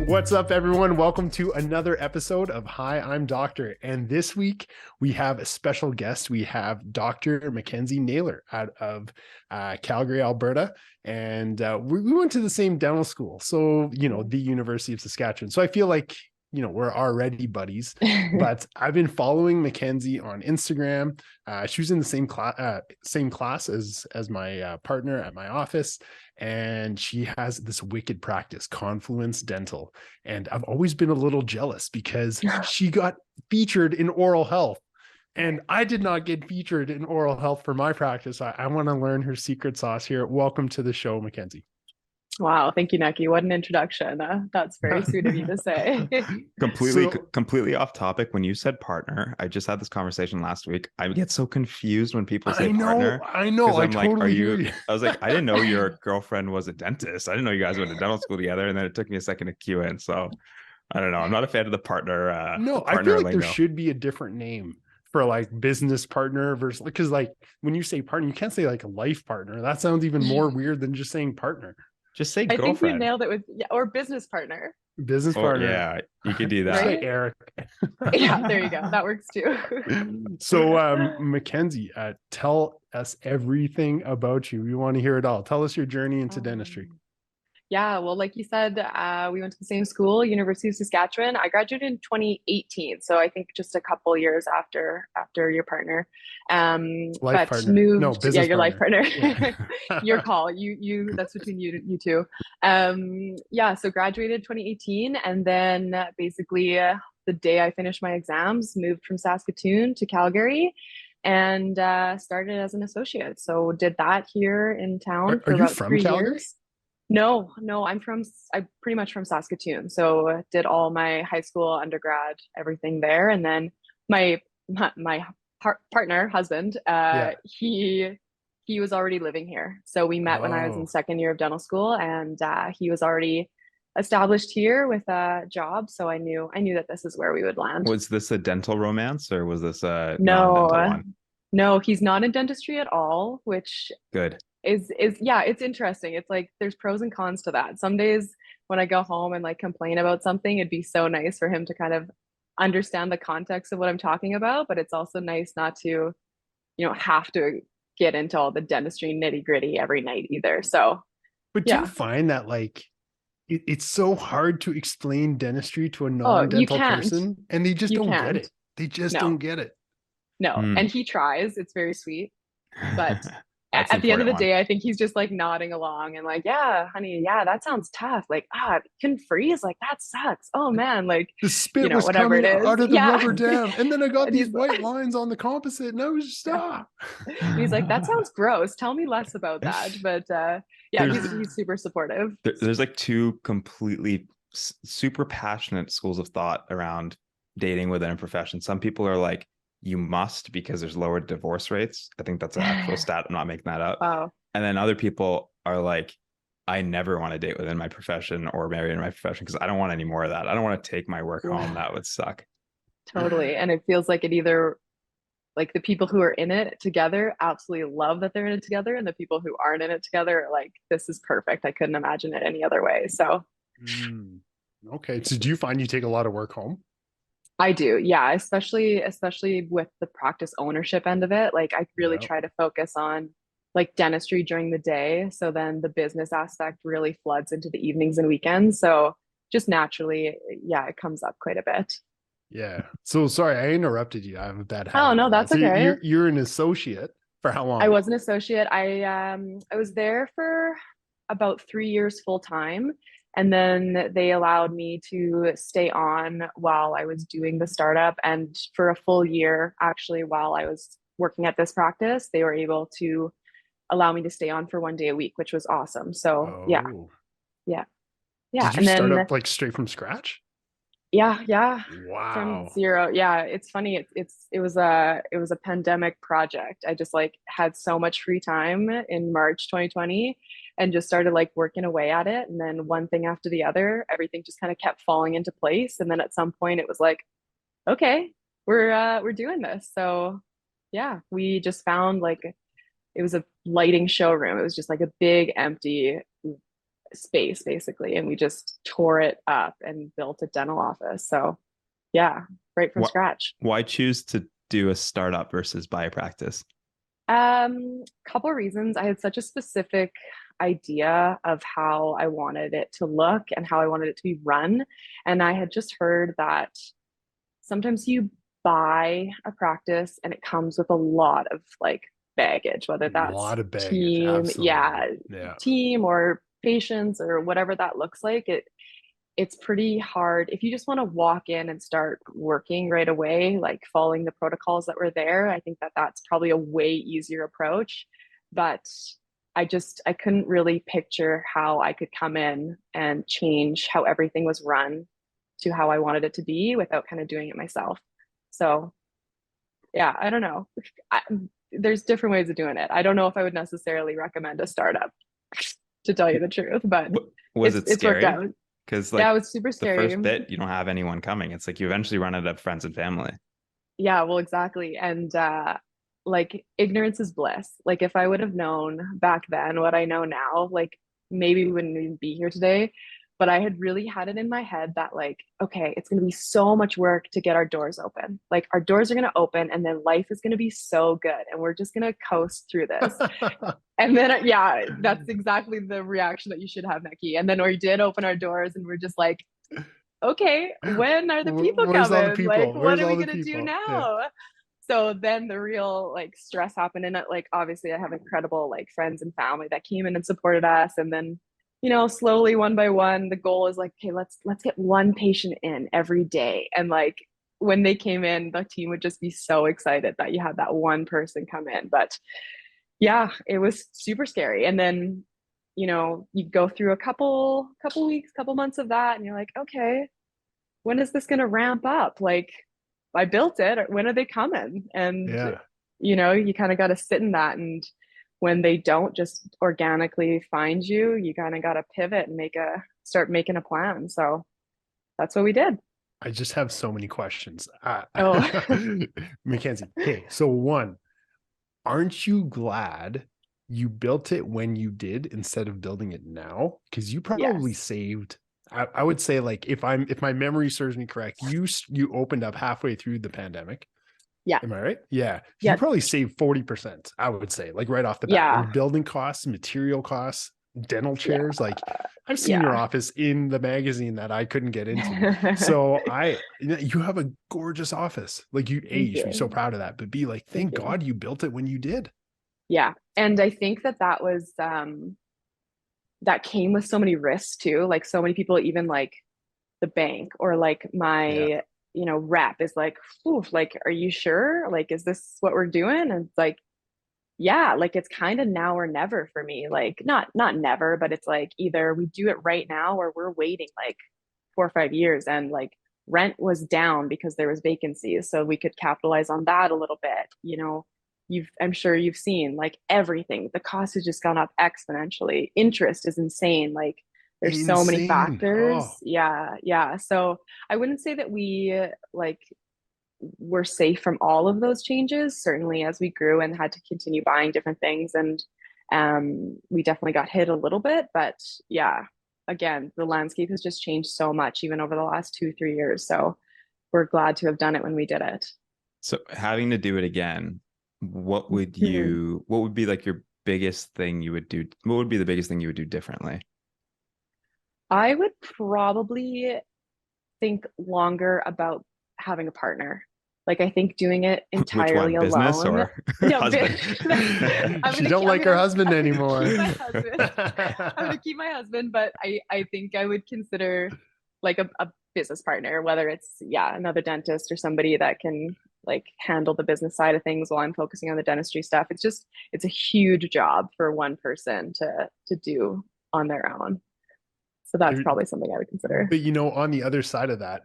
What's up, everyone? Welcome to another episode of Hi, I'm Doctor. And this week we have a special guest. We have Dr. Mackenzie Naylor out of Calgary, Alberta. And we went to the same dental school. So, the University of Saskatchewan. So I feel like, we're already buddies. But I've been following Mackenzie on Instagram. She was in the same class as my partner at my office. And she has this wicked practice, Confluence Dental. And I've always been a little jealous because she got featured in oral health. And I did not get featured in oral health for my practice. I want to learn her secret sauce here. Welcome to the show, Mackenzie. Wow, thank you, Neki. What an introduction. That's very sweet of you to say. Completely off topic. When you said partner, I just had this conversation last week. I get so confused when people say partner. I know. I'm like, totally are you? I was like, I didn't know your girlfriend was a dentist. I didn't know you guys went to dental school together. And then it took me a second to cue in. So I don't know. I'm not a fan of the partner. No, I feel like there should be a different name for like business partner versus, because like when you say partner, you can't say like a life partner. That sounds even more weird than just saying partner. Just say I girlfriend. think you nailed it with or business partner. Business partner. Yeah, you could do that. Right? Eric. Yeah, there you go. That works too. So, Mackenzie, tell us everything about you. We want to hear it all. Tell us your journey into dentistry. Yeah, well, like you said, we went to the same school, University of Saskatchewan. I graduated in 2018, so I think just a couple years after your partner. Life but partner. moved, no, business your life partner. Yeah. Your call. You. That's between you two. Yeah, so graduated 2018, and then basically the day I finished my exams, moved from Saskatoon to Calgary, and started as an associate. So did that here in town for are you about from 3 Calgary? years. No, I'm pretty much from Saskatoon. So did all my high school, undergrad, everything there. And then my partner, husband, Yeah. he was already living here. So we met when I was in second year of dental school, and he was already established here with a job. So I knew that this is where we would land. Was this a dental romance or was this a No, non-dental one? no, he's not in dentistry at all, which Good. is yeah, it's interesting. It's like there's pros and cons to that. Some days when I go home and like complain about something, it'd be so nice for him to kind of understand the context of what I'm talking about, but it's also nice not to, have to get into all the dentistry nitty-gritty every night either. So But do you find that like it's so hard to explain dentistry to a non-dental person, and they just don't get it. They just don't get it. No. And he tries. It's very sweet. But That's at the end of the one. day, I think he's just like nodding along and like, yeah, honey, yeah, that sounds tough. Like, couldn't freeze. Like, that sucks. Oh man, like the spit was whatever coming it is. out of the Yeah. rubber dam, and then I got And these he's white lines on the composite, and I was just He's like, that sounds gross. Tell me less about that. But yeah, he's super supportive. There's like two completely super passionate schools of thought around dating within a profession. Some people are like, you must because there's lower divorce rates. I think that's an actual stat. I'm not making that up. Wow. And then other people are like, I never want to date within my profession or marry in my profession because I don't want any more of that. I don't want to take my work home. That would suck. Totally. And it feels like it either like the people who are in it together absolutely love that they're in it together, and the people who aren't in it together are like, this is perfect. I couldn't imagine it any other way. So okay. So do you find you take a lot of work home? I do. Yeah. Especially with the practice ownership end of it. Like I really try to focus on like dentistry during the day. So then the business aspect really floods into the evenings and weekends. So just naturally, yeah, it comes up quite a bit. Yeah. So sorry, I interrupted you. I have a bad habit. Oh no, that's okay. You're an associate for how long? I was an associate. I was there for about 3 years full time. And then they allowed me to stay on while I was doing the startup. And for a full year, actually, while I was working at this practice, they were able to allow me to stay on for 1 day a week, which was awesome. So yeah. Did you start up like straight from scratch? Yeah. Wow. From zero. Yeah, it's funny. It was a pandemic project. I just like had so much free time in March 2020 and just started like working away at it. And then one thing after the other, everything just kind of kept falling into place. And then at some point it was like, okay, we're doing this. So yeah, we just found like it was a lighting showroom. It was just like a big empty space basically, and we just tore it up and built a dental office. So yeah, right from What, scratch. why choose to do a startup versus buy a practice? Couple of reasons. I had such a specific idea of how I wanted it to look and how I wanted it to be run. And I had just heard that sometimes you buy a practice and it comes with a lot of like baggage, whether A that's lot of baggage. team, Absolutely. Yeah. team or patients or whatever that looks like. It's pretty hard if you just want to walk in and start working right away, like following the protocols that were there. I think that that's probably a way easier approach. But I couldn't really picture how I could come in and change how everything was run to how I wanted it to be without kind of doing it myself. So yeah, I don't know. I, there's different ways of doing it. I don't know if I would necessarily recommend a startup, to tell you the truth, but Was it it's worked scary? out. Because Yeah, like it was super the scary. first bit, you don't have anyone coming. It's like you eventually run out of friends and family. Yeah, well, exactly. And like ignorance is bliss. Like if I would have known back then what I know now, like maybe we wouldn't even be here today. But I had really had it in my head that like, okay, it's going to be so much work to get our doors open. Like our doors are going to open and then life is going to be so good and we're just going to coast through this. And then yeah, that's exactly the reaction that you should have, Nikki. And then we did open our doors and we're just like, okay, when are the people Where's all the coming? Like, people? what Where's are we all the gonna do people? Yeah. now? So then the real like stress happened, and like obviously I have incredible like friends and family that came in and supported us, and then slowly one by one, the goal is like, okay, let's get one patient in every day, and like when they came in, the team would just be so excited that you had that one person come in. But yeah, it was super scary, and then you go through a couple weeks, couple months of that, and you're like, okay, when is this going to ramp up? Like, I built it. When are they coming? And Yeah. you kind of got to sit in that. And when they don't just organically find you, you kind of got to pivot and start making a plan. So that's what we did. I just have so many questions. Oh, Mackenzie. Okay. So one, aren't you glad you built it when you did instead of building it now? Because you probably yes. saved, I would say, like if my memory serves me correct, you opened up halfway through the pandemic. Yeah. Am I right? Yeah. You Yeah. probably saved 40%, I would say, like right off the bat, in Yeah. building costs, material costs, dental Yeah. chairs. Like I've seen your Yeah. office in the magazine that I couldn't get into. So you have a gorgeous office. Like Thank you should be so you. proud of that, but be like, Thank thank you. God you built it when you did. Yeah. And I think that was that came with so many risks too. Like so many people, even like the bank or like Yeah. my rep is like, oof, like, are you sure? Like, is this what we're doing? And it's like, yeah, like it's kind of now or never for me. Like not never, but it's like either we do it right now or we're waiting like 4 or 5 years. And like rent was down because there was vacancies, so we could capitalize on that a little bit. I'm sure you've seen like everything. The cost has just gone up exponentially. Interest is insane. Like there's so many Insane. Oh, factors. Yeah, yeah. So I wouldn't say that we like were safe from all of those changes. Certainly, as we grew and had to continue buying different things, and we definitely got hit a little bit. But yeah, again, the landscape has just changed so much, even over the last 2, 3 years. So we're glad to have done it when we did it. So having to do it again, what would be like your biggest thing you would do? What would be the biggest thing you would do differently? I would probably think longer about having a partner. Like I think doing it Which entirely one, business alone. or No, husband? she don't like her husband I'm gonna anymore. keep my husband. I'm gonna keep my husband, but I think I would consider like a business partner, whether it's another dentist or somebody that can like handle the business side of things while I'm focusing on the dentistry stuff. It's a huge job for one person to do on their own. So that's There, probably something I would consider. but on the other side of that,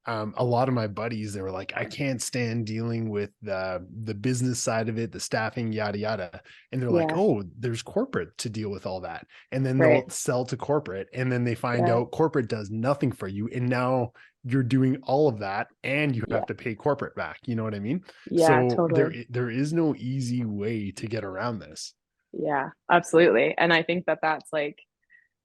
a lot of my buddies, they were like, I can't stand dealing with the business side of it, the staffing, yada yada. And they're like, Yeah, oh, there's corporate to deal with all that. And then right. they'll sell to corporate, and then they find Yeah, out corporate does nothing for you. And now you're doing all of that and you yeah, have to pay corporate back. You know what I mean? yeah, So totally. there is no easy way to get around this. Yeah, absolutely. And I think that that's like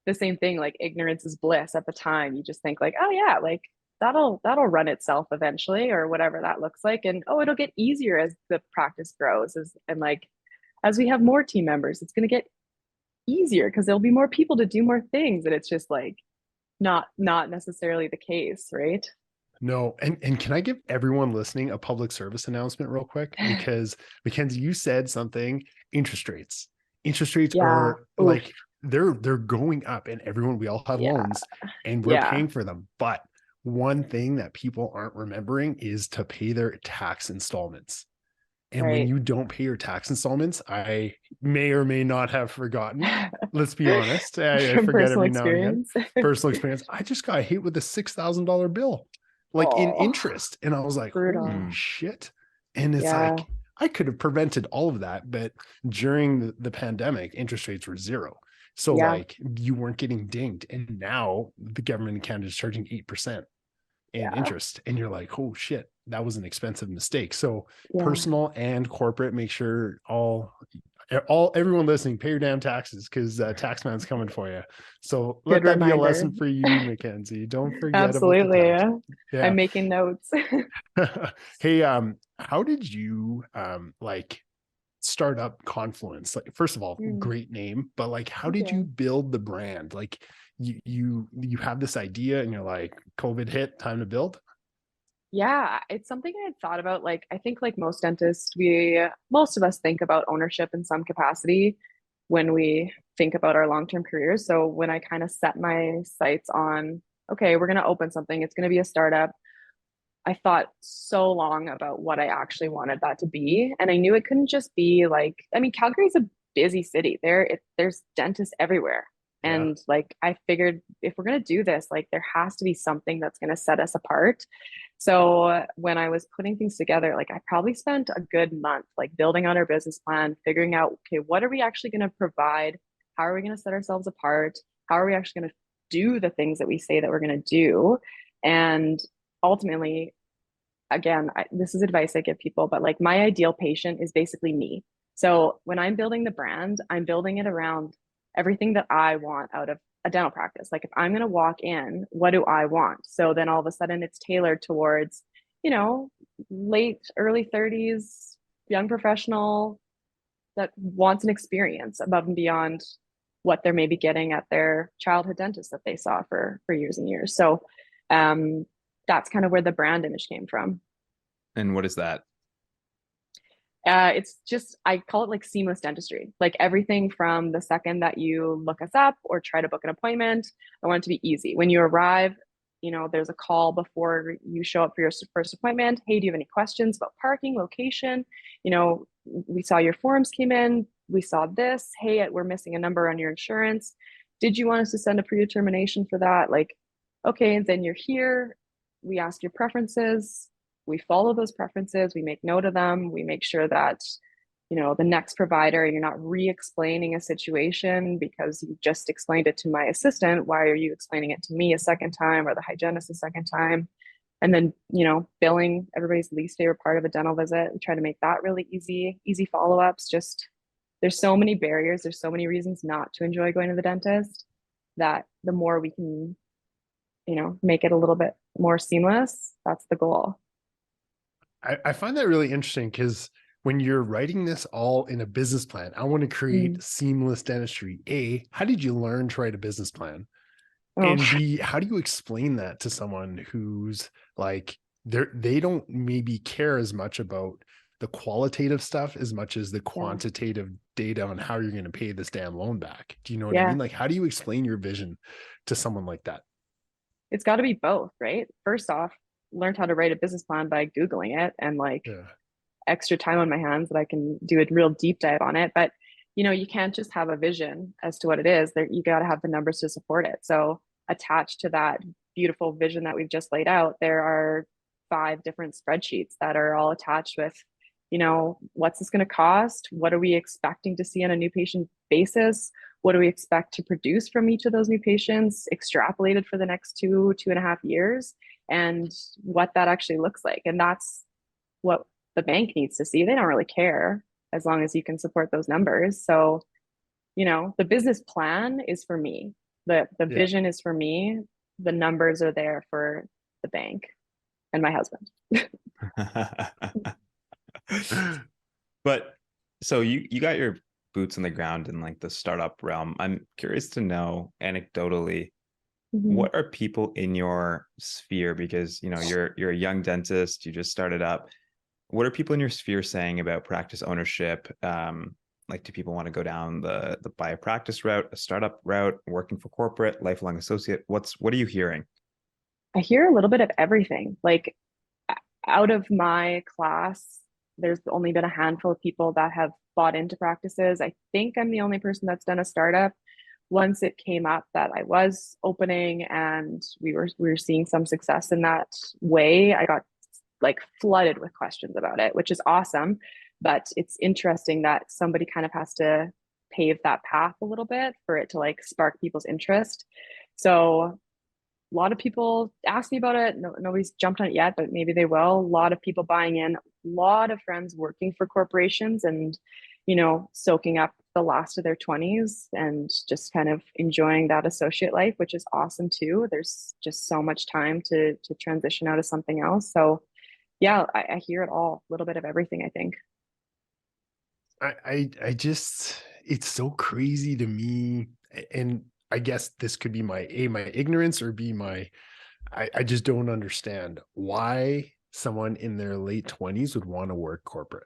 the same thing, like ignorance is bliss at the time. You just think like, oh yeah, like that'll run itself eventually, or whatever that looks like. And oh, it'll get easier as the practice grows, and like as we have more team members, it's going to get easier because there'll be more people to do more things. And it's just like not necessarily the case, right? No, and can I give everyone listening a public service announcement real quick? Because Mackenzie, you said something, interest rates. Interest rates Yeah. are Oof. like they're going up, and everyone, we all have Yeah. loans and we're Yeah. paying for them. But one thing that people aren't remembering is to pay their tax installments. And when Right. you don't pay your tax installments, I may or may not have forgotten. Let's be honest. I From forget personal every now and again. experience. Personal experience. I just got hit with a $6,000 bill, like in Oh, interest. And I was like, brutal. holy shit. And it's Yeah. like, I could have prevented all of that. But during the pandemic, interest rates were zero. So Yeah. like you weren't getting dinged. And now the government in Canada is charging 8% in Yeah. interest. And you're like, oh shit, that was an expensive mistake. So Yeah. personal and corporate, make sure everyone listening, pay your damn taxes, because taxman's coming for you. So let Good that be a reminder. lesson for you, Mackenzie. Don't forget about the Absolutely. tax. Yeah. Yeah. I'm making notes. Hey, how did you like start up Confluence? Like, first of all, great name, but like, how did you build the brand? Like, you have this idea and you're like, COVID hit, time to build. Yeah, it's something I had thought about. Like, I think like most dentists, most of us think about ownership in some capacity when we think about our long-term careers. So when I kind of set my sights on, okay, we're going to open something, it's going to be a startup. I thought so long about what I actually wanted that to be. And I knew it couldn't just be like, I mean, Calgary's a busy city. There's dentists everywhere. Yeah. And like I figured if we're gonna do this, like there has to be something that's gonna set us apart. So when I was putting things together, like I probably spent a good month like building out our business plan, figuring out, okay, what are we actually gonna provide? How are we gonna set ourselves apart? How are we actually gonna do the things that we say that we're gonna do? And ultimately, again, this is advice I give people, but like my ideal patient is basically me. So when I'm building the brand, I'm building it around everything that I want out of a dental practice. Like if I'm going to walk in, what do I want? So then all of a sudden it's tailored towards, late, early 30s, young professional that wants an experience above and beyond what they're maybe getting at their childhood dentist that they saw for years and years. So that's kind of where the brand image came from. And what is that? It's just, I call it like seamless dentistry. Like everything from the second that you look us up or try to book an appointment, I want it to be easy. When you arrive, there's a call before you show up for your first appointment. Hey, do you have any questions about parking, location? We saw your forms came in. We saw this. Hey, we're missing a number on your insurance. Did you want us to send a predetermination for that? Like, okay, and then you're here. We ask your preferences. We follow those preferences. We make note of them. We make sure that, the next provider, you're not re-explaining a situation because you just explained it to my assistant. Why are you explaining it to me a second time, or the hygienist a second time? And then, billing, everybody's least favorite part of a dental visit. We try to make that really easy follow-ups. Just, there's so many barriers. There's so many reasons not to enjoy going to the dentist that the more we can, make it a little bit more seamless, that's the goal. I find that really interesting because when you're writing this all in a business plan, I want to create seamless dentistry. A, how did you learn to write a business plan? And B, how do you explain that to someone who's like, they don't maybe care as much about the qualitative stuff as much as the quantitative data on how you're going to pay this damn loan back? Do you know what I mean? Like, how do you explain your vision to someone like that? It's got to be both, right? First off, learned how to write a business plan by Googling it, and like extra time on my hands that I can do a real deep dive on it. But you can't just have a vision as to what it is. There, you got to have the numbers to support it. So attached to that beautiful vision that we've just laid out, there are 5 different spreadsheets that are all attached with, what's this going to cost? What are we expecting to see on a new patient basis? What do we expect to produce from each of those new patients extrapolated for the next 2.5 years, and what that actually looks like? And that's what the bank needs to see. They don't really care as long as you can support those numbers. So, the business plan is for me. The Yeah. vision is for me. The numbers are there for the bank and my husband. But so you got your boots on the ground in like the startup realm. I'm curious to know anecdotally, Mhm. what are people in your sphere? Because you know you're a young dentist, you just started up. What are people in your sphere saying about practice ownership? Like, do people want to go down the buy a practice route, a startup route, working for corporate, lifelong associate? What are you hearing? I hear a little bit of everything. Like out of my class, there's only been a handful of people that have bought into practices. I think I'm the only person that's done a startup. Once it came up that I was opening and we were seeing some success in that way, I got like flooded with questions about it, which is awesome. But it's interesting that somebody kind of has to pave that path a little bit for it to like spark people's interest. So a lot of people ask me about it. No, nobody's jumped on it yet, but maybe they will. A lot of people buying in, a lot of friends working for corporations and, soaking up the last of their 20s and just kind of enjoying that associate life, which is awesome too. There's just so much time to transition out of something else. So yeah, I hear it all, a little bit of everything, I think. I just, it's so crazy to me. And I guess this could be my ignorance, or B, I just don't understand why someone in their late 20s would want to work corporate.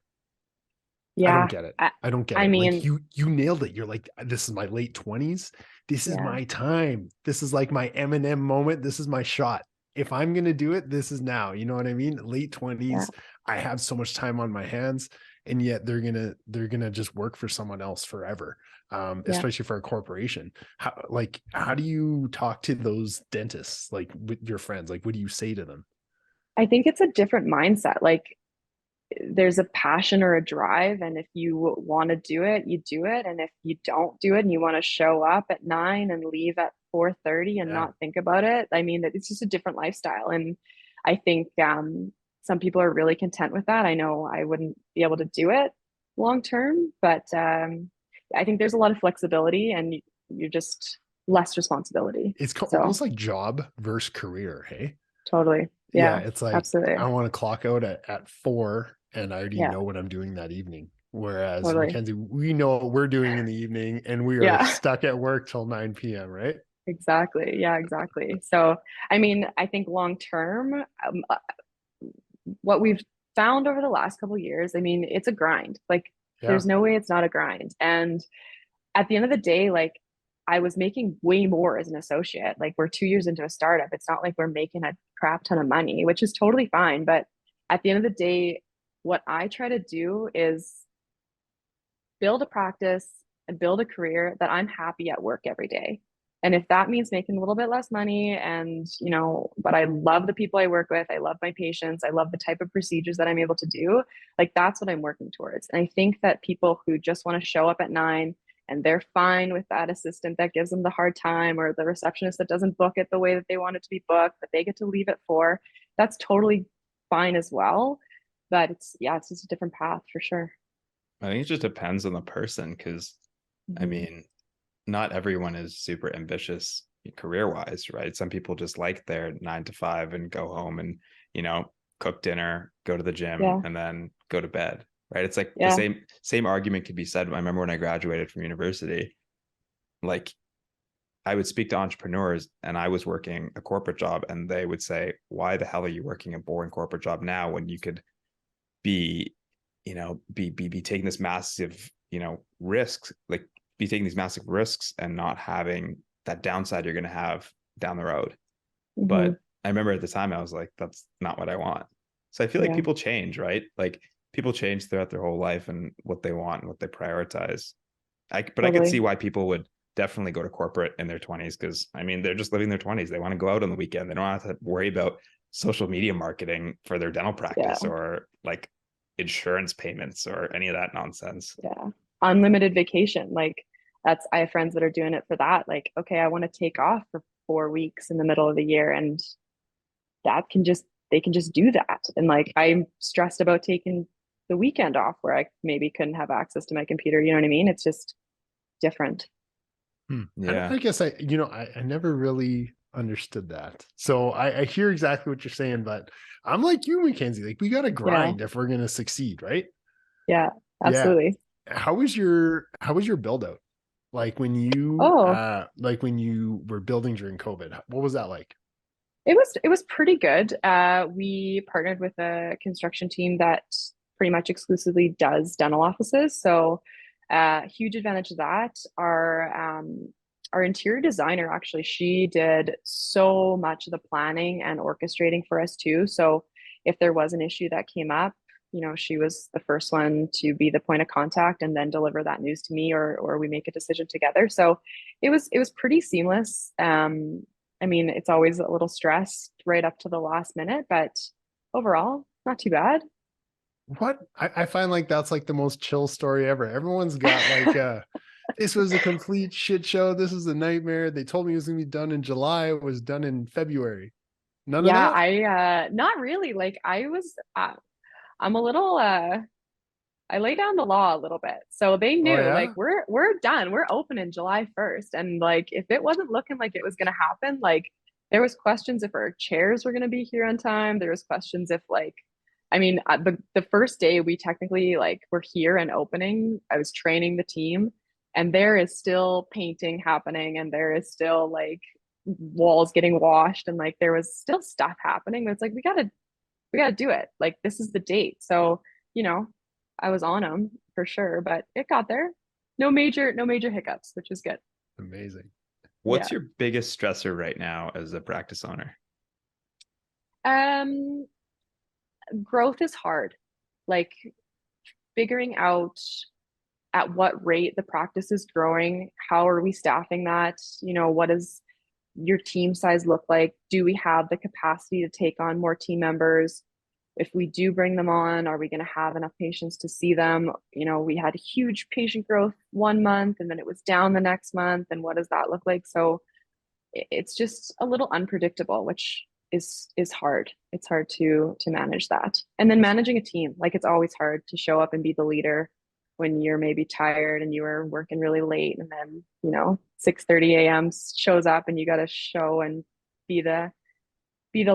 I don't Yeah. get it. I, I don't get I it. Like mean, you nailed it. You're like, this is my late 20s. This is yeah, my time. This is like my Eminem moment. This is my shot. If I'm gonna do it, this is now. You know what I mean? Late yeah, 20s, I have so much time on my hands, and yet they're gonna just work for someone else forever. yeah. Especially for a corporation. How do you talk to those dentists, like with your friends? Like, what do you say to them? I think it's a different mindset. Like there's a passion or a drive, and if you want to do it, you do it, and if you don't do it and you want to show up at 9 and leave at 4:30 and Yeah. not think about it, I mean, it's just a different lifestyle. And I think some people are really content with that. I know I wouldn't be able to do it long term, but I think there's a lot of flexibility and you're just less responsibility. It's So almost like job versus career. Hey. totally, Yeah, yeah, it's like absolutely, I want to clock out at 4 and I already yeah, know what I'm doing that evening. Whereas totally, Mackenzie, we know what we're doing in the evening and we are yeah. stuck at work till 9 p.m., right? Exactly. Yeah, exactly. So, I mean, I think long term, what we've found over the last couple of years, I mean, it's a grind. Like, Yeah. there's no way it's not a grind. And at the end of the day, like, I was making way more as an associate. Like, we're 2 years into a startup. It's not like we're making a crap ton of money, which is totally fine. But at the end of the day, what I try to do is build a practice and build a career that I'm happy at work every day. And if that means making a little bit less money and, but I love the people I work with, I love my patients, I love the type of procedures that I'm able to do, like that's what I'm working towards. And I think that people who just want to show up at 9 and they're fine with that assistant that gives them the hard time or the receptionist that doesn't book it the way that they want it to be booked, but they get to leave at 4, that's totally fine as well. But it's just a different path for sure. I think it just depends on the person because I Mm-hmm. mean, not everyone is super ambitious career wise, right? Some people just like their 9 to 5 and go home and, you know, cook dinner, go to the gym, Yeah. and then go to bed, right? It's like the Yeah. same argument could be said. I remember when I graduated from university, like I would speak to entrepreneurs and I was working a corporate job and they would say, why the hell are you working a boring corporate job now when you could be, be taking this massive, risks, like be taking these massive risks and not having that downside you're going to have down the road. Hmm. But I remember at the time I was like, that's not what I want. So I feel like Yeah. people change, right? Like people change throughout their whole life and what they want and what they prioritize. But I could see Totally. why people would definitely go to corporate in their 20s because I mean they're just living their 20s. They want to go out on the weekend. They don't have to worry about social media marketing for their dental Yeah. practice or like insurance payments or any of that nonsense. Yeah. Unlimited vacation. Like I have friends that are doing it for that. Like, okay, I want to take off for 4 weeks in the middle of the year and they can just do that. And like I'm stressed about taking the weekend off where I maybe couldn't have access to my computer. You know what I mean? It's just different. Yeah. I guess I never really understood that. So I hear exactly what you're saying, but I'm like you, Mackenzie. Like we got to Yeah. grind if we're gonna succeed, right? Yeah, Yeah. absolutely. How was your build out? Oh, Like when you were building during COVID, what was that like? it was pretty good. We partnered with a construction team that pretty much exclusively does dental offices. So huge advantage of that. Our interior designer actually, she did so much of the planning and orchestrating for us too. So if there was an issue that came up, she was the first one to be the point of contact and then deliver that news to me, or we make a decision together. So it was pretty seamless. I mean, it's always a little stressed right up to the last minute, but overall, not too bad. What I find like that's like the most chill story ever. Everyone's got like this was a complete shit show. This is a nightmare. They told me it was gonna be done in July. It was done in February. None of Yeah, that? I not really. Like I'm a little I lay down the law a little bit. So they Oh knew like yeah? we're done. We're open in July 1st. And like if it wasn't looking like it was gonna happen, like there was questions if our chairs were gonna be here on time. There was questions if like I mean the first day we technically like were here and opening, I was training the team and there is still painting happening and there is still like walls getting washed and like there was still stuff happening. But it's like we gotta do it. Like this is the date. So, you know, I was on them for sure, but it got there. No major hiccups, which is good. Amazing. Yeah. What's your biggest stressor right now as a practice owner? Um, Growth is hard. Like figuring out at what rate the practice is growing, how are we staffing that? What does your team size look like? Do we have the capacity to take on more team members? If we do bring them on, are we going to have enough patients to see them? We had huge patient growth 1 month and then it was down the next month. And what does that look like? So it's just a little unpredictable, which is hard. It's hard to manage that. And then managing a team, like it's always hard to show up and be the leader when you're maybe tired and you were working really late and then 6:30 a.m. shows up and you got to show and be the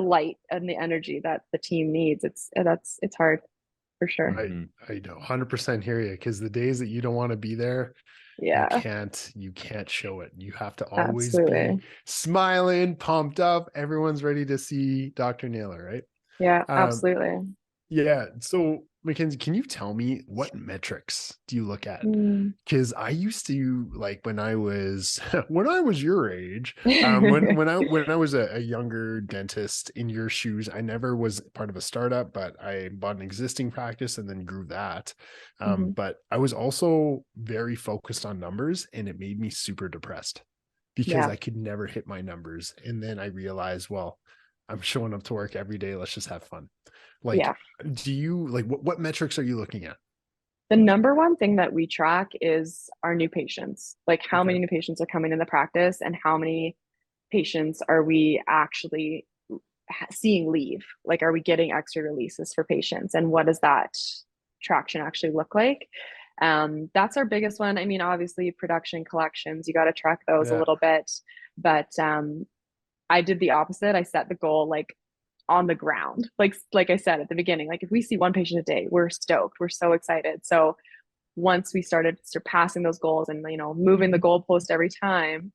light and the energy that the team needs. It's hard for sure. I Mhm. I know 100% hear you because the days that you don't want to be there, you Yeah, can't show it. You have to always be absolutely. smiling, pumped up. Everyone's ready to see Dr. Naylor, right? Yeah, Um, absolutely. yeah. So Mackenzie, can you tell me what metrics do you look at? Mm. Because I used to like when I was when I was your age, when I was a younger dentist in your shoes, I never was part of a startup, but I bought an existing practice and then grew that. Mhm. But I was also very focused on numbers, and it made me super depressed because Yeah, I could never hit my numbers. And then I realized, well, I'm showing up to work every day. Let's just have fun. Like, yeah. do you like what metrics are you looking at? The number one thing that we track is our new patients. Like how Okay. many new patients are coming in the practice and how many patients are we actually seeing leave? Like, are we getting extra releases for patients? And what does that traction actually look like? That's our biggest one. I mean, obviously, production collections, you got to track those a Yeah. little bit. But I did the opposite. I set the goal like on the ground. Like I said at the beginning, like if we see one patient a day, we're stoked. We're so excited. So once we started surpassing those goals and moving the goalpost every time,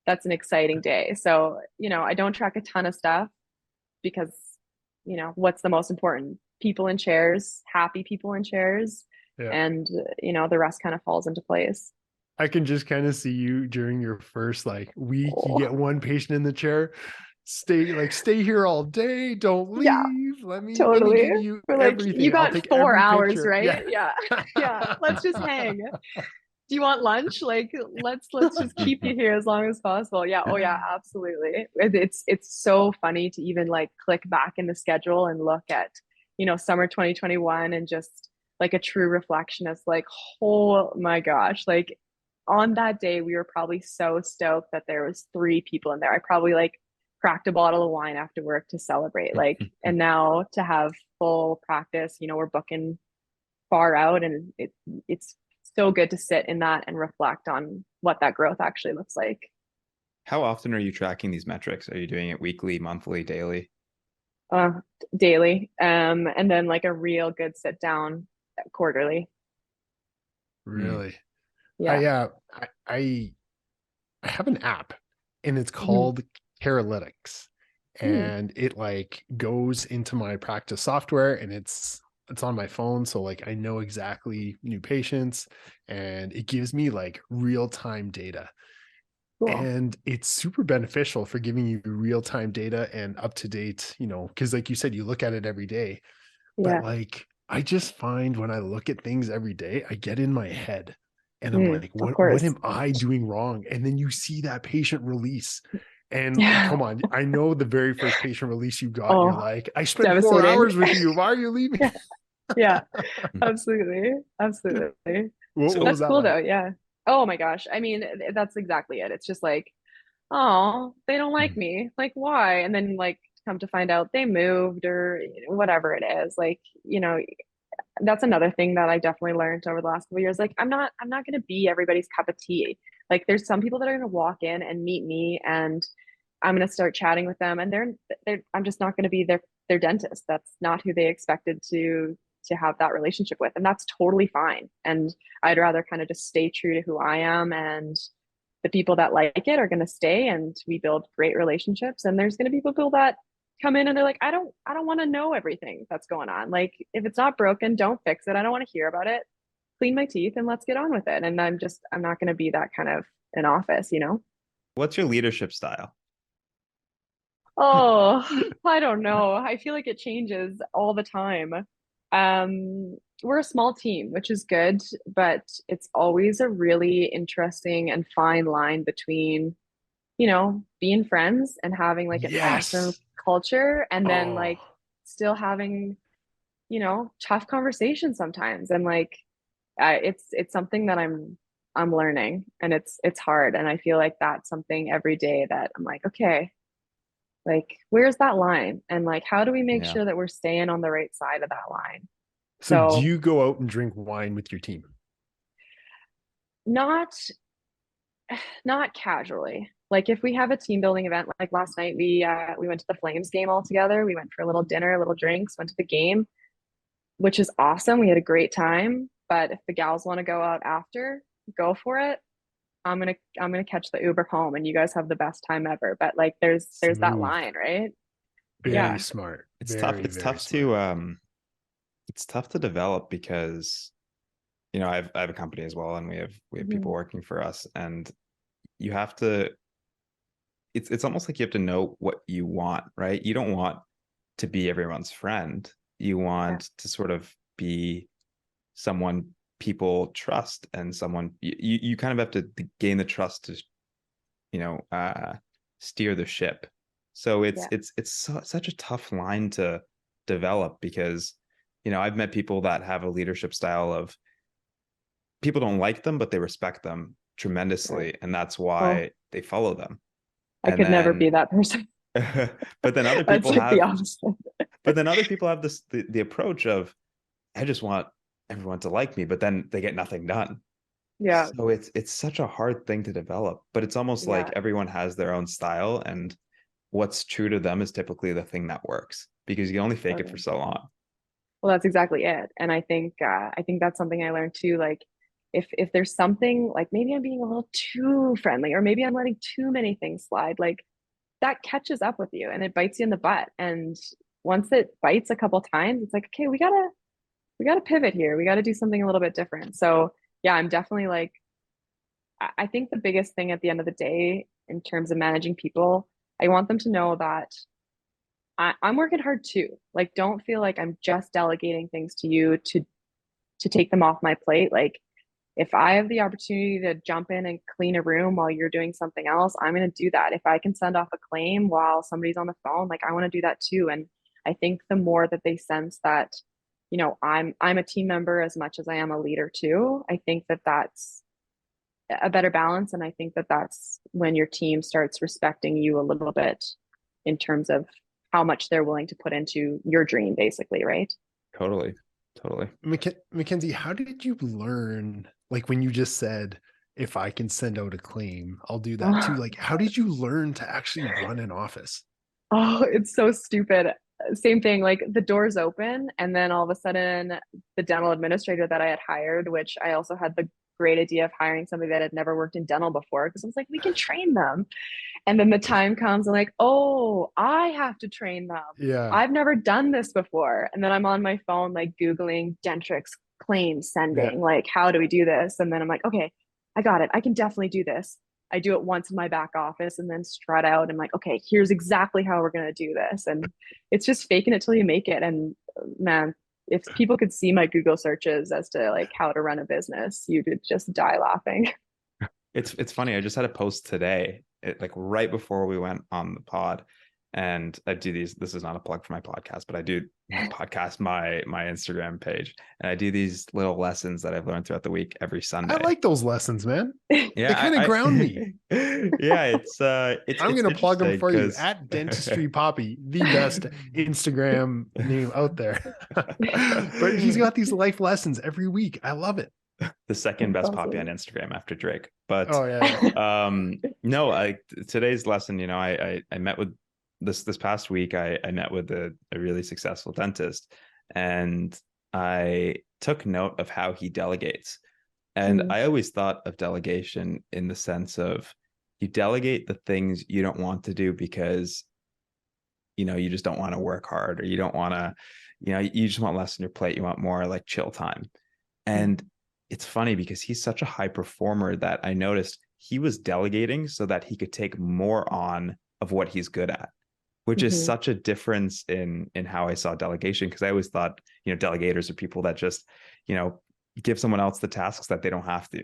that's an exciting day. So, I don't track a ton of stuff because, what's the most important? People in chairs, happy people in chairs, Yeah. and the rest kind of falls into place. I can just kind of see you during your first like week. You get Oh, one patient in the chair, stay here all day, don't yeah, leave. Let me totally. give you We're like, you everything. I'll got take 4 every hours, picture. right? Yeah. Yeah. Yeah. Let's just hang. Do you want lunch? Like, let's just keep you here as long as possible. Yeah. Oh yeah, absolutely. It's so funny to even like click back in the schedule and look at, summer 2021 and just like a true reflection. It's like, oh my gosh, like on that day we were probably so stoked that there was 3 people in there. I probably like cracked a bottle of wine after work to celebrate. Like, and now to have full practice, we're booking far out and it's so good to sit in that and reflect on what that growth actually looks like. How often are you tracking these metrics? Are you doing it weekly, monthly, daily? uh Daily, and then like a real good sit down quarterly. Mm. Really? Yeah. I have an app and it's Hmm. called Caralytics, Hmm. and it like goes into my practice software, and it's on my phone, so like I know exactly new patients, and it gives me like real-time data. Cool. And it's super beneficial for giving you real-time data and up to date, because like you said, you look at it every day. But Yeah. like I just find when I look at things every day, I get in my head and I'm Mm, like, of what course. am I doing wrong? And then you see that patient release. And Yeah. come on, I know the very first patient release you got, you're Oh, like, I spent 4 hours devastating. with you. Why are you leaving? Yeah. Yeah. Absolutely. Absolutely. What So was That's that cool like? though. Yeah. Oh my gosh. I mean, that's exactly it. It's just like, oh, they don't like me. Like, why? And then like come to find out they moved or whatever it is. Like, that's another thing that I definitely learned over the last couple of years. Like, I'm not going to be everybody's cup of tea. Like, there's some people that are going to walk in and meet me, and I'm going to start chatting with them, and I'm just not going to be their dentist. That's not who they expected to have that relationship with, and that's totally fine. And I'd rather kind of just stay true to who I am, and the people that like it are going to stay, and we build great relationships. And there's going to be people that come in and they're like, I don't want to know everything that's going on. Like, if it's not broken, don't fix it. I don't want to hear about it. Clean my teeth and let's get on with it. And I'm not going to be that kind of an office. what's your leadership style? Oh, I don't know. I feel like it changes all the time. We're a small team, which is good, but it's always a really interesting and fine line between, being friends and having like an awesome Yes. culture, and then Oh, like still having, tough conversations sometimes. And like, it's something that I'm learning, and it's hard. And I feel like that's something every day that I'm like, okay, like, where's that line? And like, how do we make Yeah. sure that we're staying on the right side of that line? so do So you go out and drink wine with your team? not not casually. Like, if we have a team building event, like last night, we went to the Flames game all together. We went for a little dinner, a little drinks, went to the game, which is awesome. We had a great time. But if the gals want to go out after, go for it. I'm gonna catch the Uber home, and you guys have the best time ever. But like, there's that Smooth. line, right? Very Yeah. smart. It's tough. Very, It's very tough smart. it's tough to develop because, I have a company as well, and we have people Mhm. working for us, and you have to, it's almost like you have to know what you want, right? You don't want to be everyone's friend. You Yeah. want to sort of be someone people trust, and someone you kind of have to gain the trust to, you know, uh, steer the ship. So Yeah. such a tough line to develop because, I've met people that have a leadership style of people don't like them, but they respect them Right. tremendously, and that's Oh, why they follow them. I And could never be then, that person. but then other That's people like the have, opposite. this the approach of I just want everyone to like me, but then they get nothing done. Yeah. So it's such a hard thing to develop, but it's almost like Yeah. everyone has their own style, and what's true to them is typically the thing that works because you can only fake it for Totally. so long. Well, that's exactly it. And I think that's something I learned too. Like, if there's something like maybe I'm being a little too friendly, or maybe I'm letting too many things slide, like that catches up with you and it bites you in the butt. And once it bites a couple times, it's like, okay, we gotta pivot here. We gotta do something a little bit different. So yeah, I'm definitely like, I think the biggest thing at the end of the day in terms of managing people, I want them to know that I'm working hard too. Like, don't feel like I'm just delegating things to you to take them off my plate. Like, if I have the opportunity to jump in and clean a room while you're doing something else, I'm going to do that. If I can send off a claim while somebody's on the phone, like, I want to do that too. And I think the more that they sense that, I'm a team member as much as I am a leader too, I think that that's a better balance. And I think that that's when your team starts respecting you a little bit in terms of how much they're willing to put into your dream, basically, right? Totally. Totally. Mackenzie, how did you learn, like when you just said, if I can send out a claim, I'll do that too. Like, how did you learn to actually run an office? Oh, it's so stupid. Same thing, like the doors open, and then all of a sudden, the dental administrator that I had hired, which I also had the great idea of hiring somebody that had never worked in dental before, because I was like, we can train them. And then the time comes, and like, oh, I have to train them. Yeah. I've never done this before. And then I'm on my phone, like Googling Dentrix claim Yeah. sending, like, how do we do this? And then I'm like, okay, I got it. I can definitely do this. I do it once in my back office and then strut out and like, okay, here's exactly how we're going to do this. And it's just faking it till you make it. And man, if people could see my Google searches as to like how to run a business, you would just die laughing. It's funny. I just had a post today, like right before we went on the pod, and I do these. This is not a plug for my podcast, but I do podcast my Instagram page, and I do these little lessons that I've learned throughout the week every Sunday. I like those lessons, man. Yeah, they kind of ground me. Yeah, it's I'm going to plug them for you because at Dentistry Poppy, the best Instagram name out there. But he's got these life lessons every week. I love it. the second best That's poppy on awesome. Instagram after Drake. But Oh yeah. no, today's lesson, I met with this past week, I met with a really successful dentist, and I took note of how he delegates. And I always thought of delegation in the sense of you delegate the things you don't want to do because you just don't want to work hard, or you don't want to, you just want less on your plate. You want more like chill time. And it's funny because he's such a high performer that I noticed he was delegating so that he could take more on of what he's good at, which is such a difference in how I saw delegation. Because I always thought, delegators are people that just, give someone else the tasks that they don't have to.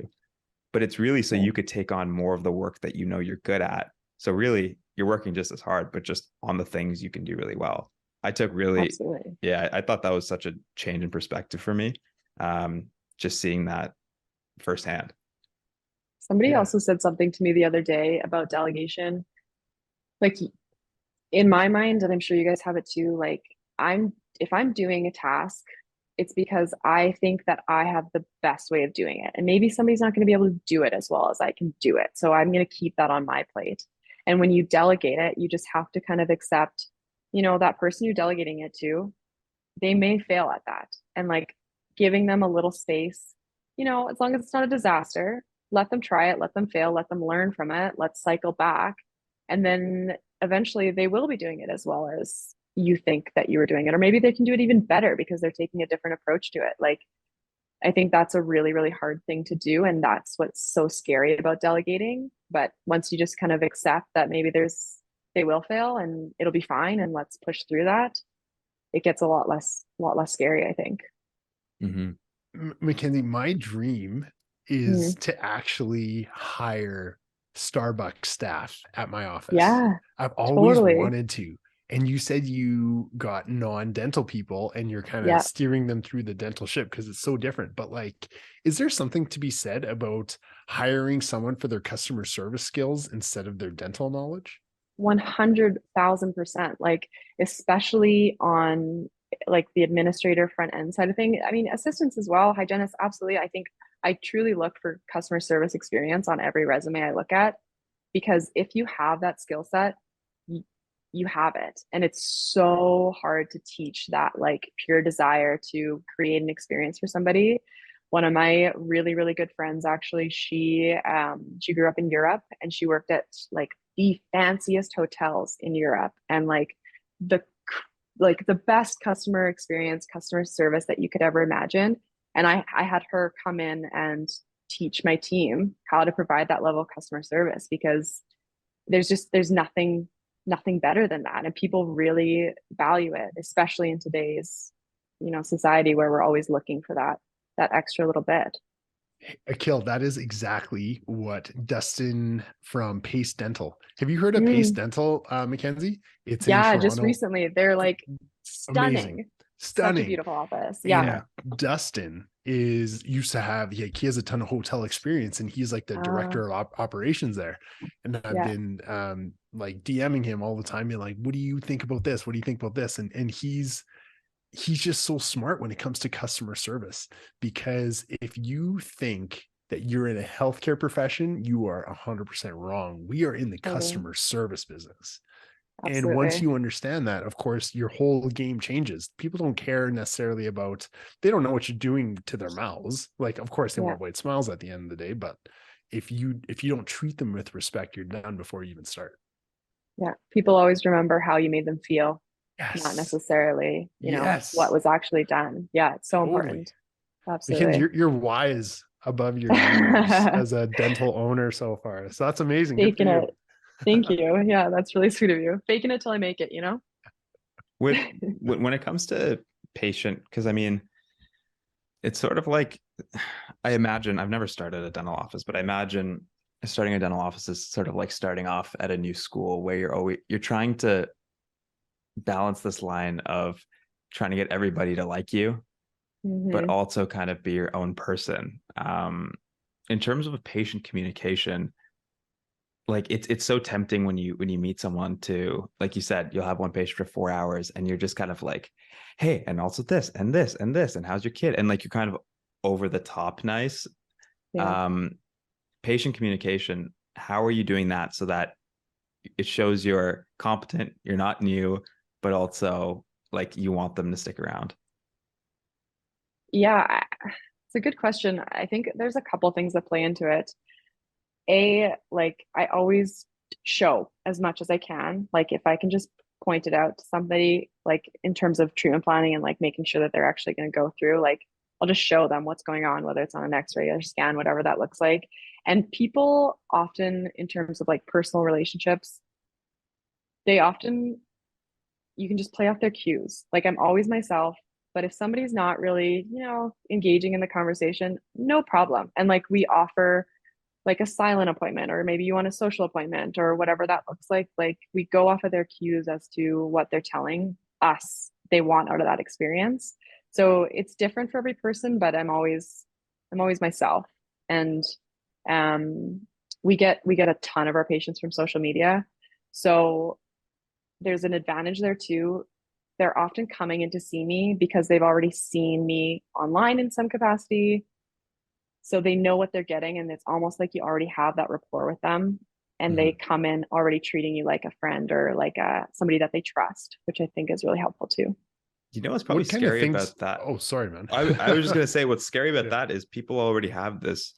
But it's really so you could take on more of the work that you're good at. So really, you're working just as hard, but just on the things you can do really well. I took really, Absolutely. yeah, I thought that was such a change in perspective for me. Just seeing that firsthand. Somebody Yeah. also said something to me the other day about delegation. Like in my mind, and I'm sure you guys have it too, like if I'm doing a task, it's because I think that I have the best way of doing it. And maybe somebody's not going to be able to do it as well as I can do it. So I'm going to keep that on my plate. And when you delegate it, you just have to kind of accept, that person you're delegating it to, they may fail at that. And like giving them a little space, as long as it's not a disaster, let them try it, let them fail, let them learn from it, let's cycle back. And then eventually they will be doing it as well as you think that you were doing it. Or maybe they can do it even better because they're taking a different approach to it. Like, I think that's a really, really hard thing to do. And that's what's so scary about delegating. But once you just kind of accept that maybe they will fail and it'll be fine and let's push through that, it gets a lot less scary, I think. Mackenzie, my dream is to actually hire Starbucks staff at my office. Yeah, I've always totally. wanted to. And you said you got non-dental people and you're kind of steering them through the dental ship because it's so different. But like, is there something to be said about hiring someone for their customer service skills instead of their dental knowledge? 100,000%. Like, especially on like the administrator front end side of thing. I mean, assistants as well, hygienists, absolutely. I think I truly look for customer service experience on every resume I look at, because if you have that skill set, you have it. And it's so hard to teach that like pure desire to create an experience for somebody. One of my really, really good friends, actually, she grew up in Europe and she worked at like the fanciest hotels in Europe and like the best customer experience, customer service that you could ever imagine. And I had her come in and teach my team how to provide that level of customer service, because there's nothing better than that. And people really value it, especially in today's, society where we're always looking for that extra little bit. Akil, that is exactly what Dustin from Pace Dental. Have you heard of Pace Dental, Mackenzie? It's in Toronto. Just recently. They're like stunning. Amazing. Stunning. Such a beautiful office. Yeah. Dustin used to have, he has a ton of hotel experience and he's like the director of operations there. And I've been like DMing him all the time, being like, what do you think about this? What do you think about this? And he's just so smart when it comes to customer service, because if you think that you're in a healthcare profession, you are 100% wrong. We are in the customer service business. And once Absolutely. you understand that, of course, your whole game changes. People don't care necessarily about, they don't know what you're doing to their mouths. Like, of course, they Yeah. want white smiles at the end of the day, but if you don't treat them with respect, you're done before you even start. Yeah. People always remember how you made them feel, not Yes. necessarily, what Yes. was actually done. Yeah, it's so Totally. important. Because Absolutely. you're wise above your years as a dental owner so far. So that's amazing. Good for Faking you. it. Thank you. Yeah, that's really sweet of you. Faking it till I make it. With when it comes to patient, because I mean, it's sort of like, I imagine, I've never started a dental office, but I imagine starting a dental office is sort of like starting off at a new school where you're trying to balance this line of trying to get everybody to like you, but Hmm. also kind of be your own person. In terms of patient communication, like it's so tempting when you meet someone to, like you said, you'll have one patient for 4 hours and you're just kind of like, hey, and also this and this and this, and how's your kid? And like you're kind of over the top nice. Yeah. Um, Patient communication, how are you doing that so that it shows you're competent, you're not new, but also like you want them to stick around? Yeah, it's a good question. I think there's a couple things that play into it. Like I always show as much as I can. Like if I can just point it out to somebody, like in terms of treatment planning and like making sure that they're actually going to go through, like I'll just show them what's going on, whether it's on an x-ray or scan, whatever that looks like. And people often, in terms of like personal relationships, they often, you can just play off their cues. Like I'm always myself, but if somebody's not really, engaging in the conversation, no problem. And like we offer like a silent appointment, or maybe you want a social appointment or whatever that looks like. Like we go off of their cues as to what they're telling us they want out of that experience. So it's different for every person, but I'm always myself. And um we get a ton of our patients from social media. So there's an advantage there too. They're often coming in to see me because they've already seen me online in some capacity, so they know what they're getting, and it's almost like you already have that rapport with them, and they Mhm. come in already treating you like a friend or like somebody that they trust, which I think is really helpful too. You know what's probably What kind of scary things? about that? Oh, sorry, man. I was just gonna say what's scary about Yeah. that is people already have this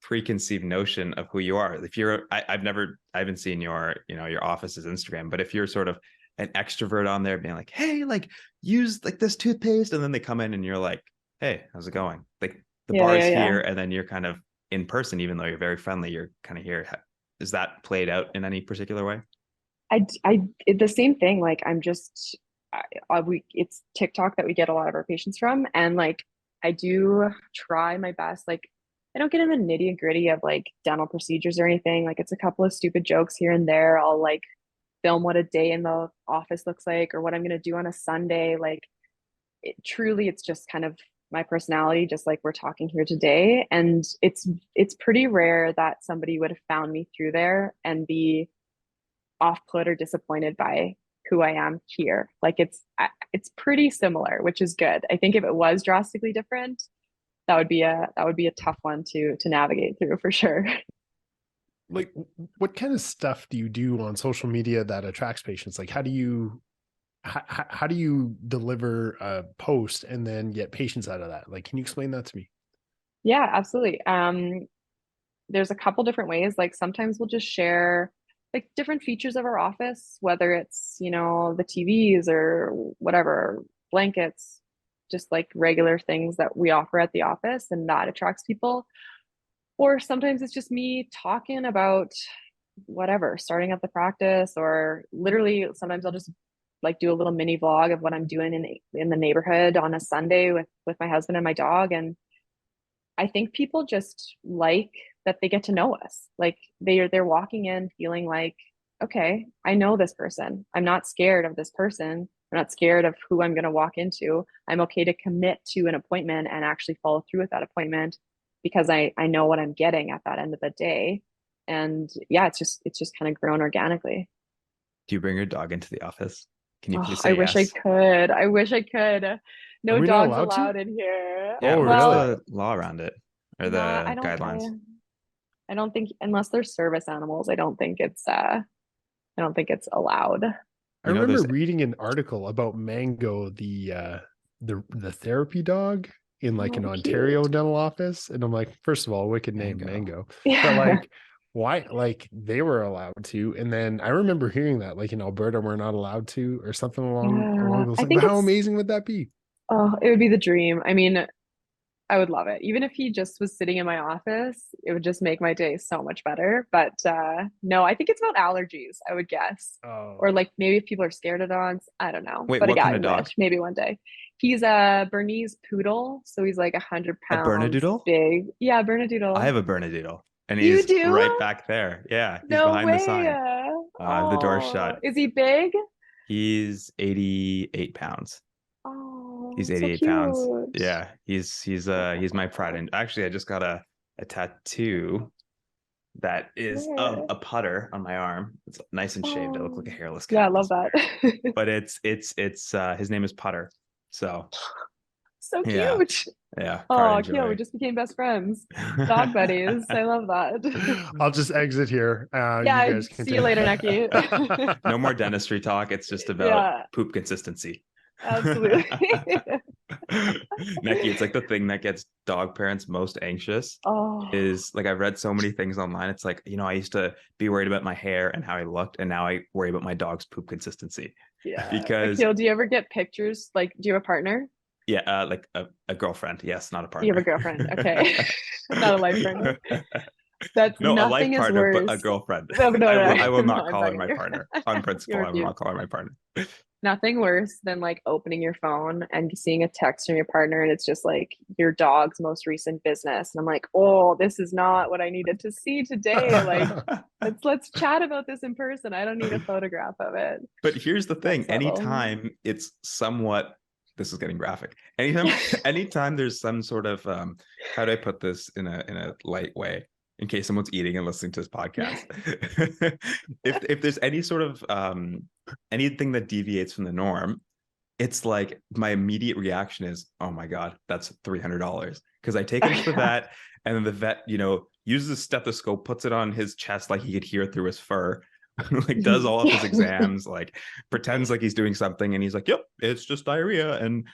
preconceived notion of who you are. If you're, I haven't seen your office's Instagram, but if you're sort of an extrovert on there being like, hey, like use like this toothpaste, and then they come in and you're like, hey, how's it going? Like the Yeah, bar's yeah, yeah. here, and then you're kind of in person, even though you're very friendly, you're kind of here. Is that played out in any particular way? The same thing. Like I'm just, it's TikTok that we get a lot of our patients from, and like I do try my best. Like I don't get in the nitty gritty of like dental procedures or anything. Like it's a couple of stupid jokes here and there. I'll like film what a day in the office looks like or what I'm gonna do on a Sunday. Like truly, it's just kind of my personality, just like we're talking here today. And it's pretty rare that somebody would have found me through there and be off put or disappointed by who I am here. Like it's pretty similar, which is good. I think if it was drastically different, that would be a tough one to navigate through for sure. Like, what kind of stuff do you do on social media that attracts patients? Like, how do you deliver a post and then get patients out of that? Like, can you explain that to me? Yeah, absolutely. There's a couple different ways. Like sometimes we'll just share like different features of our office, whether it's, the TVs or whatever, blankets, just like regular things that we offer at the office, and that attracts people. Or sometimes it's just me talking about whatever, starting up the practice, or literally sometimes I'll just like do a little mini vlog of what I'm doing in the neighborhood on a Sunday with my husband and my dog. And I think people just like that they get to know us. Like they're walking in feeling like, okay, I know this person. I'm not scared of this person. I'm not scared of who I'm going to walk into. I'm okay to commit to an appointment and actually follow through with that appointment because I know what I'm getting at that end of the day. And yeah, it's just kind of grown organically. Do you bring your dog into the office? Can you Oh, please I say wish I yes? could. I wish I could. Are No we not dogs allowed to? allowed in here. Yeah, Oh, what's Well, really? the law around it or not, the guidelines? I don't think unless they're service animals, I don't think it's allowed. I You know, remember there's reading an article about Mango, the therapy dog in like an Oh, Ontario cute. dental office, and I'm like, first of all, wicked name Mango. Mango, but Yeah. like, why? Like they were allowed to, and then I remember hearing that like in Alberta we're not allowed to, or something along Yeah. those I lines. think But how it's amazing would that be? oh, it would be the dream. I mean, I would love it. Even if he just was sitting in my office, it would just make my day so much better. But no, I think it's about allergies, I would guess. Or Oh, like maybe if people are scared of dogs. I don't know. Wait, But what again, kind I of dog? wish maybe one day. He's a Bernese poodle, so he's like 100 A pounds Bernedoodle? big. Yeah, I Bernedoodle. have a Bernedoodle, and You he's do? right back there. Yeah, he's No behind the way. sign. The door's Oh, shut. is he big? He's 88 pounds. He's Oh, so 88 pounds. cute. Yeah, he's my pride. Oh, And actually, I just got a tattoo that is of where? a putter on my arm. It's nice and shaved. I look like Oh, a hairless yeah, I cat, I love that. swear. But it's his name is Putter. So So yeah, cute. yeah, pride Oh, and cute. We joy. just became best friends. Dog buddies. I love that. I'll just exit here. You Yeah, guys see you continue. later, Neki. No more dentistry talk. It's just about Yeah, poop consistency. absolutely. Neki, it's like the thing that gets dog parents most anxious Oh, is like I've read so many things online. It's like, I used to be worried about my hair and how I looked, and now I worry about my dog's poop consistency. yeah. Because Akil, do you ever get pictures? Like, do you have a partner? yeah, like a girlfriend. Yes, not a You have a partner. girlfriend. Okay. Not a life partner. That's No, a life nothing is partner, but a worse. girlfriend. No, no, I no. will No, not I'm call her talking my to partner. you. On You principle, I will refuse. not call her my partner. Nothing worse than like opening your phone and seeing a text from your partner and it's just like your dog's most recent business. And I'm like, oh, this is not what I needed to see today. Like, let's chat about this in person. I don't need a photograph of it. But here's the thing: Next level. anytime it's somewhat, this is getting graphic. Anytime there's some sort of how do I put this in a light way? In case someone's eating and listening to this podcast, if there's any sort of anything that deviates from the norm, it's like my immediate reaction is, oh my God, that's $300. Because I take him to the vet, and then the vet, uses a stethoscope, puts it on his chest like he could hear through his fur, like does all of his exams, like pretends like he's doing something, and he's like, yep, it's just diarrhea, and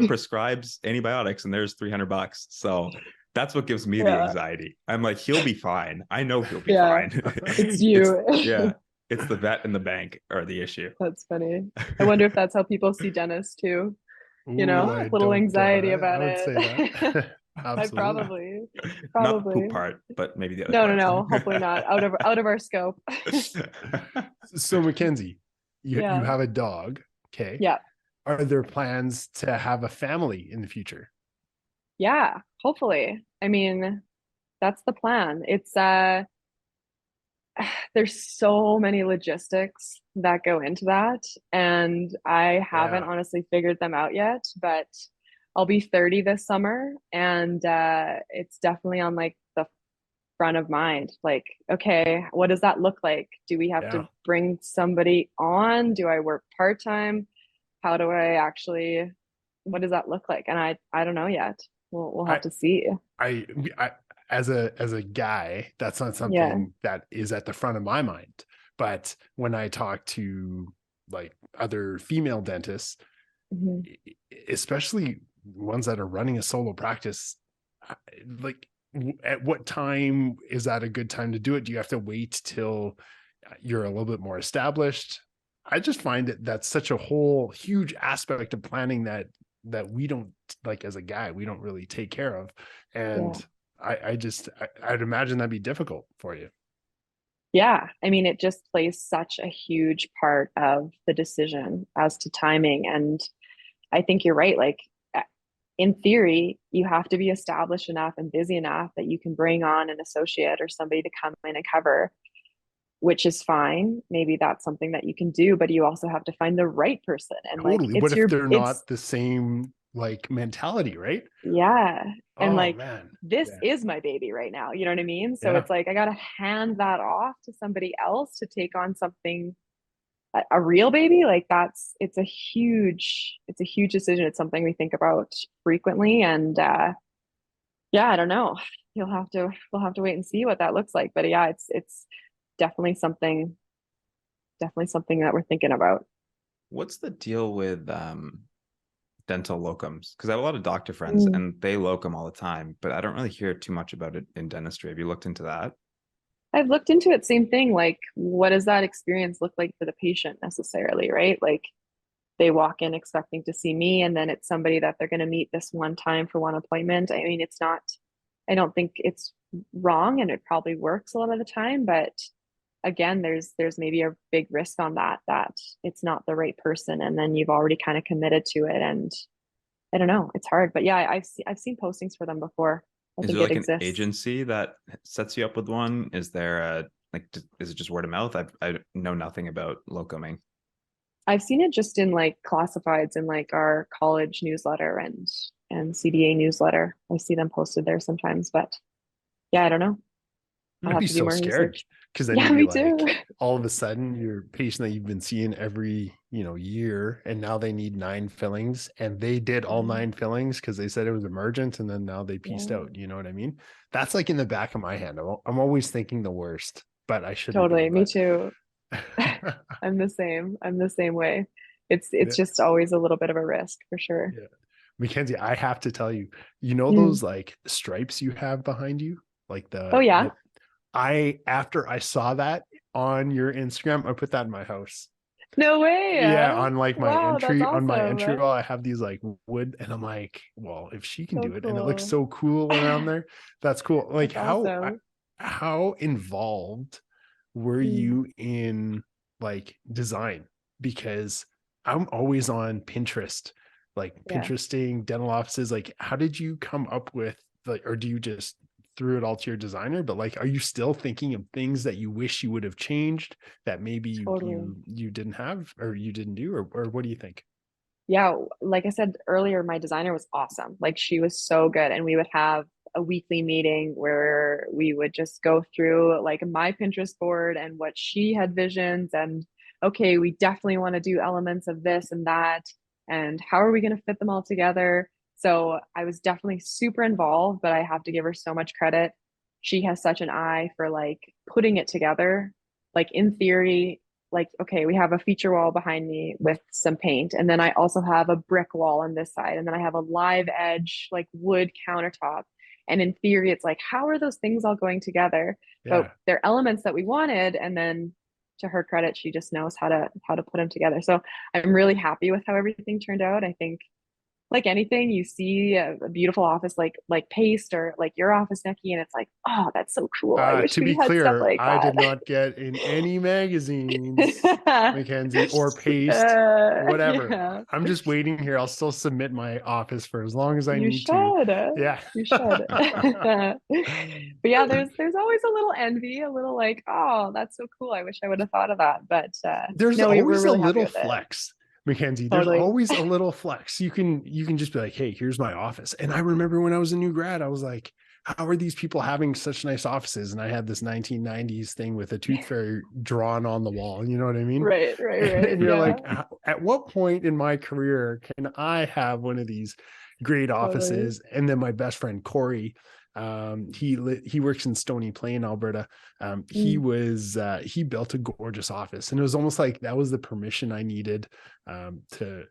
prescribes antibiotics, and there's $300. So that's what gives me the Yeah. anxiety. I'm like, he'll be fine. I know he'll be Yeah. fine. It's It's you. yeah, it's the vet and the bank are the issue. That's funny. I wonder if that's how people see dentists too. Ooh, Uh, I Little don't doubt anxiety it. I about would say it. that. I Absolutely. probably, Not the poop probably. part, but maybe the other No, no, parts. no. Hopefully not. Out of our scope. So Mackenzie, you Yeah. have a dog. Okay. Yeah. Are there plans to have a family in the future? Yeah. Hopefully. I mean, that's the plan. It's there's so many logistics that go into that, and I haven't Yeah. honestly figured them out yet, but I'll be 30 this summer, and it's definitely on like the front of mind. Like, okay, what does that look like? Do we have Yeah. to bring somebody on? Do I work part-time? How do I actually, what does that look like? And I don't know yet. We'll I have to see. I I as a guy, that's not Yeah. something that is at the front of my mind. But when I talk to like other female dentists, Mhm. especially ones that are running a solo practice, like at what time is that a good time to do it? Do you have to wait till you're a little bit more established? I just find it that's such a whole huge aspect of planning that we don't, like, as a guy, we don't really take care of. Yeah. And I'd imagine that'd be difficult for you. Yeah, I mean, it just plays such a huge part of the decision as to timing. And I think you're right. Like, in theory, you have to be established enough and busy enough that you can bring on an associate or somebody to come in and cover, which is fine. Maybe that's something that you can do, but you also have to find the right person. And like, Totally. What if they're it's, not the same like mentality, right? yeah. And Oh like, man. this Yeah. is my baby right now. You know what I mean? So Yeah. it's like, I got to hand that off to somebody else to take on something a real baby, like it's a huge decision. It's something we think about frequently. And yeah, I don't know. We'll have to wait and see what that looks like. But yeah, it's definitely something, definitely something that we're thinking about. What's the deal with dental locums? Because I have a lot of doctor friends Mm. and they locum all the time, but I don't really hear too much about it in dentistry. Have you looked into that? I've looked into it, same thing. Like, what does that experience look like for the patient necessarily, right? Like they walk in expecting to see me, and then it's somebody that they're going to meet this one time for one appointment. I mean, it's not, I don't think it's wrong, and it probably works a lot of the time, but again, there's maybe a big risk on that it's not the right person, and then you've already kind of committed to it. And I don't know, it's hard. But yeah, I've seen postings for them before. I Is think there it like an exists. agency that sets you up with one? Is there a like is it just word of mouth? I know nothing about locuming. I've seen it just in like classifieds in like our college newsletter and CDA newsletter. I see them posted there sometimes, but yeah, I don't know. I'll I'd have be to do so more scared research. because then Yeah, you'd be me too. like, all of a sudden, your patient that you've been seeing every, year, and now they need 9 fillings, and they did all Yeah, 9 fillings because they said it was emergent, and then now they pieced yeah, out. You know what I mean? That's like in the back of my hand. I'm always thinking the worst, but I shouldn't be. totally. Me But too. I'm the same. I'm the same way. yeah, It's just always a little bit of a risk for sure. yeah. Mackenzie, I have to tell you, Mm. those like stripes you have behind you, like Oh yeah. the after I saw that on your Instagram, I put that in my house. No way. Yeah, on like Wow, that's my awesome. entry wall, I have these like wood, and I'm like, well, if she can So do it, and it looks cool. so cool around there, that's cool. Like, That's awesome. how involved were Mm. you in like design? Because I'm always on Pinterest, like Yeah. Pinteresting dental offices. Like, how did you come up with like, or do you just threw it all to your designer? But like, are you still thinking of things that you wish you would have changed that maybe Totally. you didn't have or you didn't do, or what do you think? Yeah, like I said earlier, my designer was awesome. Like she was so good. And we would have a weekly meeting where we would just go through like my Pinterest board and what she had visions. And okay, we definitely want to do elements of this and that. And how are we going to fit them all together? So I was definitely super involved, but I have to give her so much credit. She has such an eye for like putting it together. Like in theory, like, okay, we have a feature wall behind me with some paint. And then I also have a brick wall on this side. And then I have a live edge, like wood countertop. And in theory, it's like, how are those things all going together? But Yeah. they're elements that we wanted. And then to her credit, she just knows how to put them together. So I'm really happy with how everything turned out. I think like anything, you see a beautiful office like Paste or like your office, Nikki, and it's like, oh, that's so cool. I wish To be we had stuff clear, like I that. did not get in any magazines, Mackenzie, or Paste, whatever. Yeah, I'm just waiting here. I'll still submit my office for as long as I you need to. should. Yeah. You should. But yeah, there's always a little envy, a little like, oh, that's so cool. I wish I would have thought of that. But There's no, we're always a really happy little with it. flex, Mackenzie. There's Totally. always a little flex. You can just be like, hey, here's my office. And I remember when I was a new grad, I was like, how are these people having such nice offices? And I had this 1990s thing with a tooth fairy drawn on the wall. You know what I mean? Right, right, And right. you're Yeah, like, at what point in my career can I have one of these great totally. offices? And then my best friend Corey, he works in Stony Plain, Alberta. Mm, He built a gorgeous office, and it was almost like that was the permission I needed to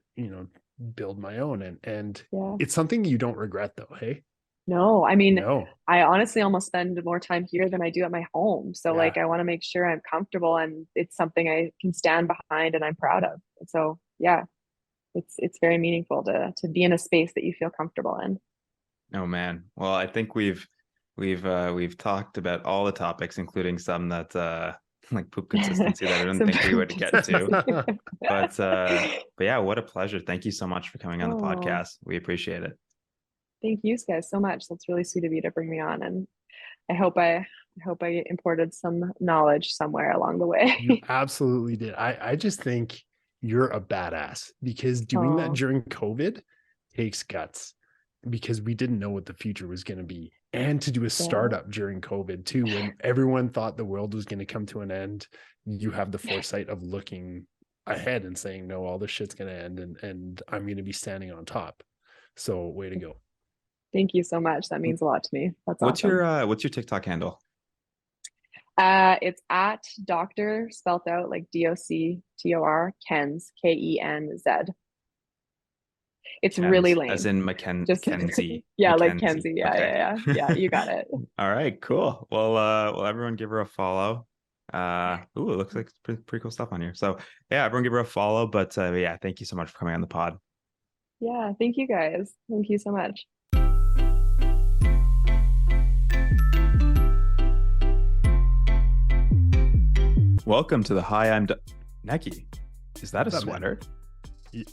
build my own. And yeah. it's something you don't regret, though. Hey, No, I mean, no, I honestly almost spend more time here than I do at my home. So yeah. like I want to make sure I'm comfortable and it's something I can stand behind and I'm proud of. So yeah, it's very meaningful to be in a space that you feel comfortable in. Oh man. Well, I think we've talked about all the topics, including some that like poop consistency that I didn't Some think we would get to. consistency. But yeah, what a pleasure. Thank you so much for coming on the Oh, podcast. We appreciate it. thank you guys so much. That's really sweet of you to bring me on. And I hope I imported some knowledge somewhere along the You way. absolutely did. I just think you're a badass because doing that Oh, during COVID takes guts because we didn't know what the future was going to be. And to do a yeah. startup during COVID too, when everyone thought the world was going to come to an end, you have the foresight of looking ahead and saying, no, all this shit's going to end and I'm going to be standing on top. So way to go. Thank you so much. That means a lot to me. That's What's awesome. What's your TikTok handle? It's at Dr. spelt out like DOCTOR Kenz KENZ. It's Kenz, really lame. as in Just Mackenzie. yeah, like Mackenzie. Kenzie. Yeah, Okay. yeah. You got it. All right, cool. Well, everyone give her a follow. Ooh, it looks like pretty cool stuff on here. So yeah, everyone give her a follow. But yeah, thank you so much for coming on the pod. Yeah, thank you guys. Thank you so much. Welcome to the Hi, I'm Neki. Is that a sweater?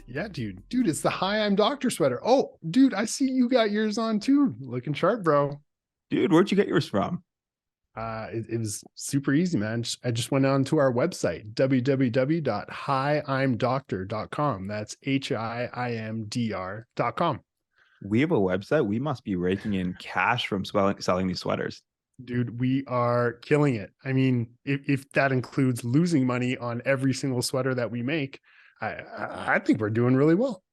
Yeah, dude. It's the Hi, I'm Doctor sweater. Oh, dude, I see you got yours on too. Looking sharp, bro. Dude, where'd you get yours from? It was super easy, man. I just went on to our website, www.hiimdoctor.com. That's HIIMDR.com. We have a website. We must be raking in cash from selling these sweaters. Dude, we are killing it. I mean, if that includes losing money on every single sweater that we make, I think we're doing really well.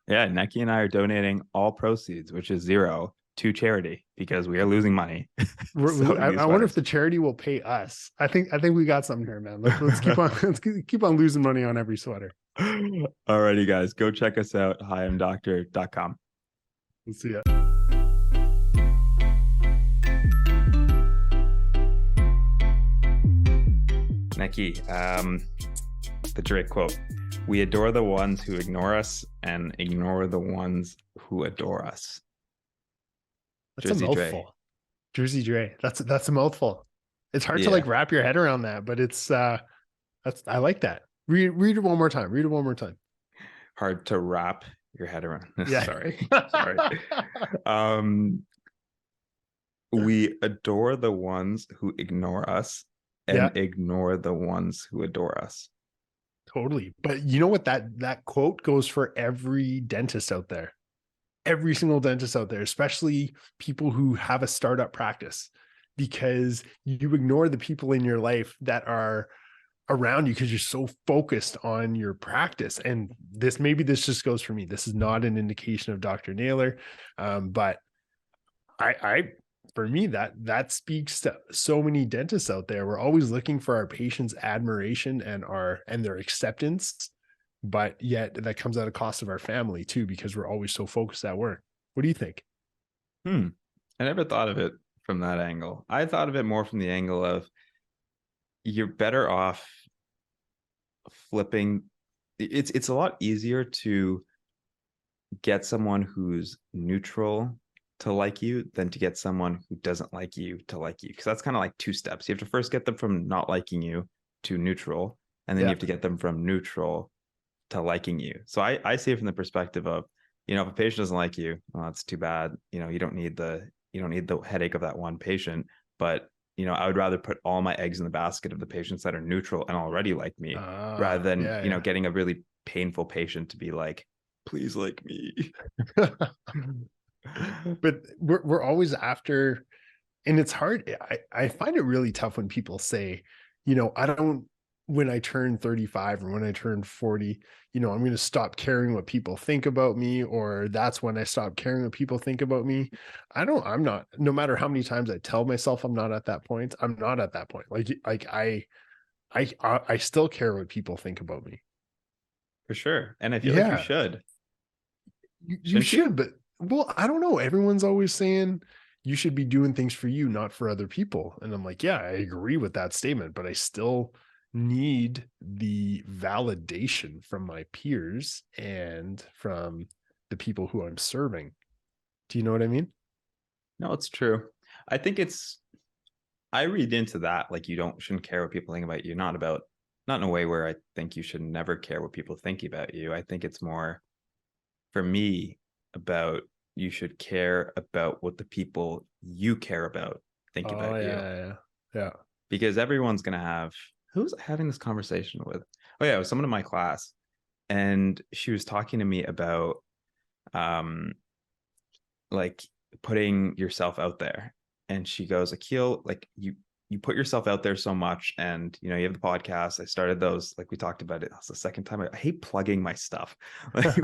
Yeah, Neki and I are donating all proceeds, which is 0, to charity because we are losing money. I wonder if the charity will pay us. I think we got something here, man. Let's keep on keep on losing money on every sweater. Alrighty, guys, go check us out. hiimdoctor.com. We'll see ya. Neki, the Drake quote: "We adore the ones who ignore us and ignore the ones who adore us." That's Jersey a mouthful. Dre. Jersey Dre. That's a mouthful. It's hard to Yeah. like wrap your head around that, but it's I like that. Read it one more time. Read it one more time. Hard to wrap your head around. Yeah. Sorry. We adore the ones who ignore us and ignore the ones who adore us. Totally. But you know what, that quote goes for every dentist out there. Every single dentist out there, especially people who have a startup practice, because you ignore the people in your life that are around you because you're so focused on your practice. And this just goes for me. This is not an indication of Dr. Naylor. But for me, that speaks to so many dentists out there. We're always looking for our patients' admiration and their acceptance, but yet that comes at a cost of our family too, because we're always so focused at work. What do you think? I never thought of it from that angle. I thought of it more from the angle of you're better off flipping. It's a lot easier to get someone who's neutral to like you than to get someone who doesn't like you to like you, because that's kind of like 2 steps. You have to first get them from not liking you to neutral, and then you have to get them from neutral to liking you. So I see it from the perspective of, if a patient doesn't like you, well, that's too bad. You don't need the headache of that one patient. But I would rather put all my eggs in the basket of the patients that are neutral and already like me, rather than getting a really painful patient to be like, please like me. But we're always after, and it's hard. I find it really tough when people say, when I turn 35 or when I turn 40, I'm going to stop caring what people think about me, or that's when I stop caring what people think about me. I'm not, no matter how many times I tell myself I'm not at that point, I'm not at that point. Like I still care what people think about me. For sure. And I feel like you should. You should, but well, I don't know. Everyone's always saying you should be doing things for you, not for other people. And I'm like, yeah, I agree with that statement, but I still need the validation from my peers and from the people who I'm serving. Do you know what I mean? No, it's true. I think I read into that like shouldn't care what people think about you, not in a way where I think you should never care what people think about you. I think it's more, for me, about you should care about what the people you care about think about you. Yeah. Because everyone's going to have, who's having this conversation with? Oh yeah, it was someone in my class, and she was talking to me about like putting yourself out there. And she goes, Akil, like you put yourself out there so much, and you have the podcast. I started those, like we talked about it. That's the second time. I hate plugging my stuff. Like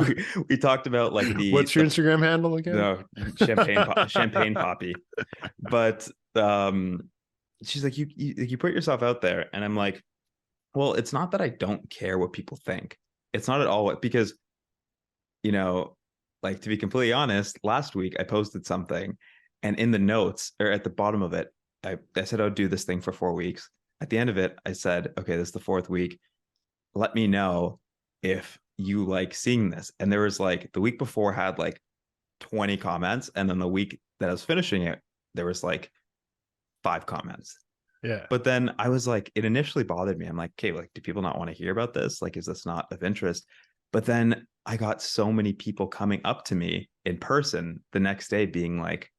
we talked about like What's your Instagram handle again? No, champagne poppy. But she's like, you put yourself out there, and I'm like, well, it's not that I don't care what people think. It's not at all, because like, to be completely honest, last week I posted something, and in the notes, or at the bottom of it, I said I would do this thing for 4 weeks. At the end of it, I said, okay, this is the 4th week. Let me know if you like seeing this. And there was like, the week before had like 20 comments. And then the week that I was finishing it, there was like 5 comments. Yeah. But then I was like, it initially bothered me. I'm like, okay, like, do people not want to hear about this? Like, is this not of interest? But then I got so many people coming up to me in person the next day being like,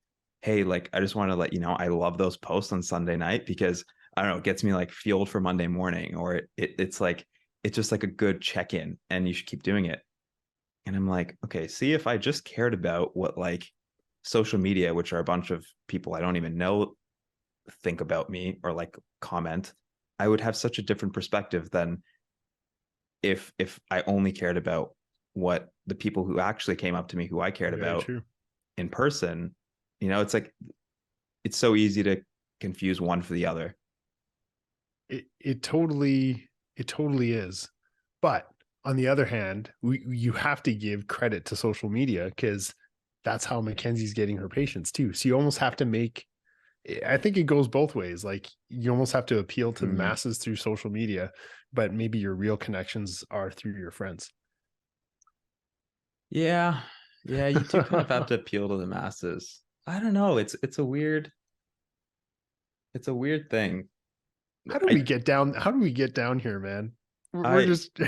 hey, like, I just want to let you know, I love those posts on Sunday night, because I don't know, it gets me like fueled for Monday morning, or it's like, it's just like a good check-in, and you should keep doing it. And I'm like, okay, see, if I just cared about what like social media, which are a bunch of people I don't even know, think about me or like comment, I would have such a different perspective than if I only cared about what the people who actually came up to me, who I cared about in person. It's like, it's so easy to confuse one for the other. It totally is. But on the other hand, you have to give credit to social media, because that's how Mackenzie's getting her patients too. So you almost have to make, I think it goes both ways. Like, you almost have to appeal to the masses through social media, but maybe your real connections are through your friends. Yeah. You do kind of have to appeal to the masses. I don't know. It's a weird thing. How do we get down here, man? We're just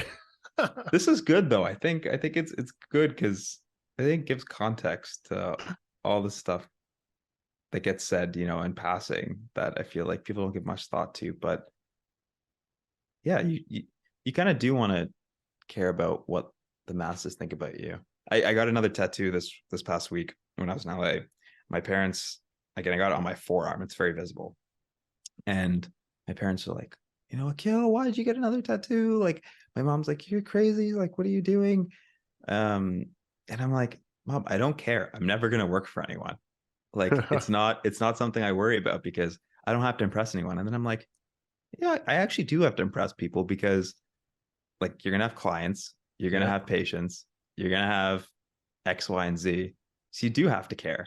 This is good though. I think it's good, because I think it gives context to all the stuff that gets said, in passing, that I feel like people don't give much thought to. But yeah, you kind of do want to care about what the masses think about you. I got another tattoo this past week when I was in LA. My parents, again, I got it on my forearm. It's very visible. And my parents are like, Akil, why did you get another tattoo? Like, my mom's like, you're crazy. Like, what are you doing? And I'm like, Mom, I don't care. I'm never going to work for anyone. Like, it's not something I worry about, because I don't have to impress anyone. And then I'm like, yeah, I actually do have to impress people, because like, you're going to have clients, you're going to have patients, you're going to have X, Y, and Z. So you do have to care.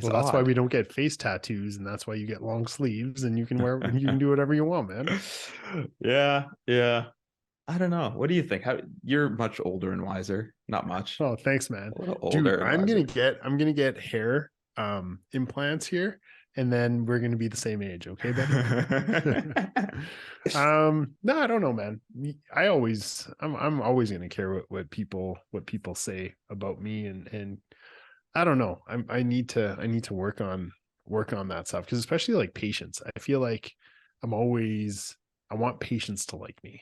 Well, that's why we don't get face tattoos, and that's why you get long sleeves, and you can do whatever you want, man. Yeah. I don't know. What do you think? You're much older and wiser. Not much. Oh, thanks, man. A little older. Dude, I'm gonna get hair implants here, and then we're gonna be the same age, okay, buddy? No, I don't know, man. I'm always gonna care what people say about me, and I don't know. I need to work on that stuff, because especially like patients. I feel like I want patients to like me,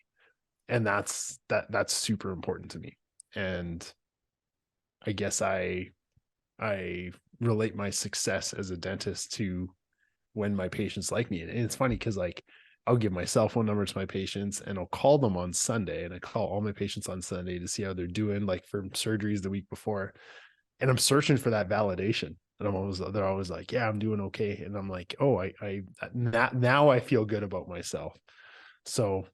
and that's super important to me. And I guess I relate my success as a dentist to when my patients like me. And it's funny, because like, I'll give my cell phone number to my patients, and I'll call them on Sunday, and I call all my patients on Sunday to see how they're doing, like for surgeries the week before. And I'm searching for that validation. And they're always like, yeah, I'm doing okay. And I'm like, oh, now I feel good about myself. So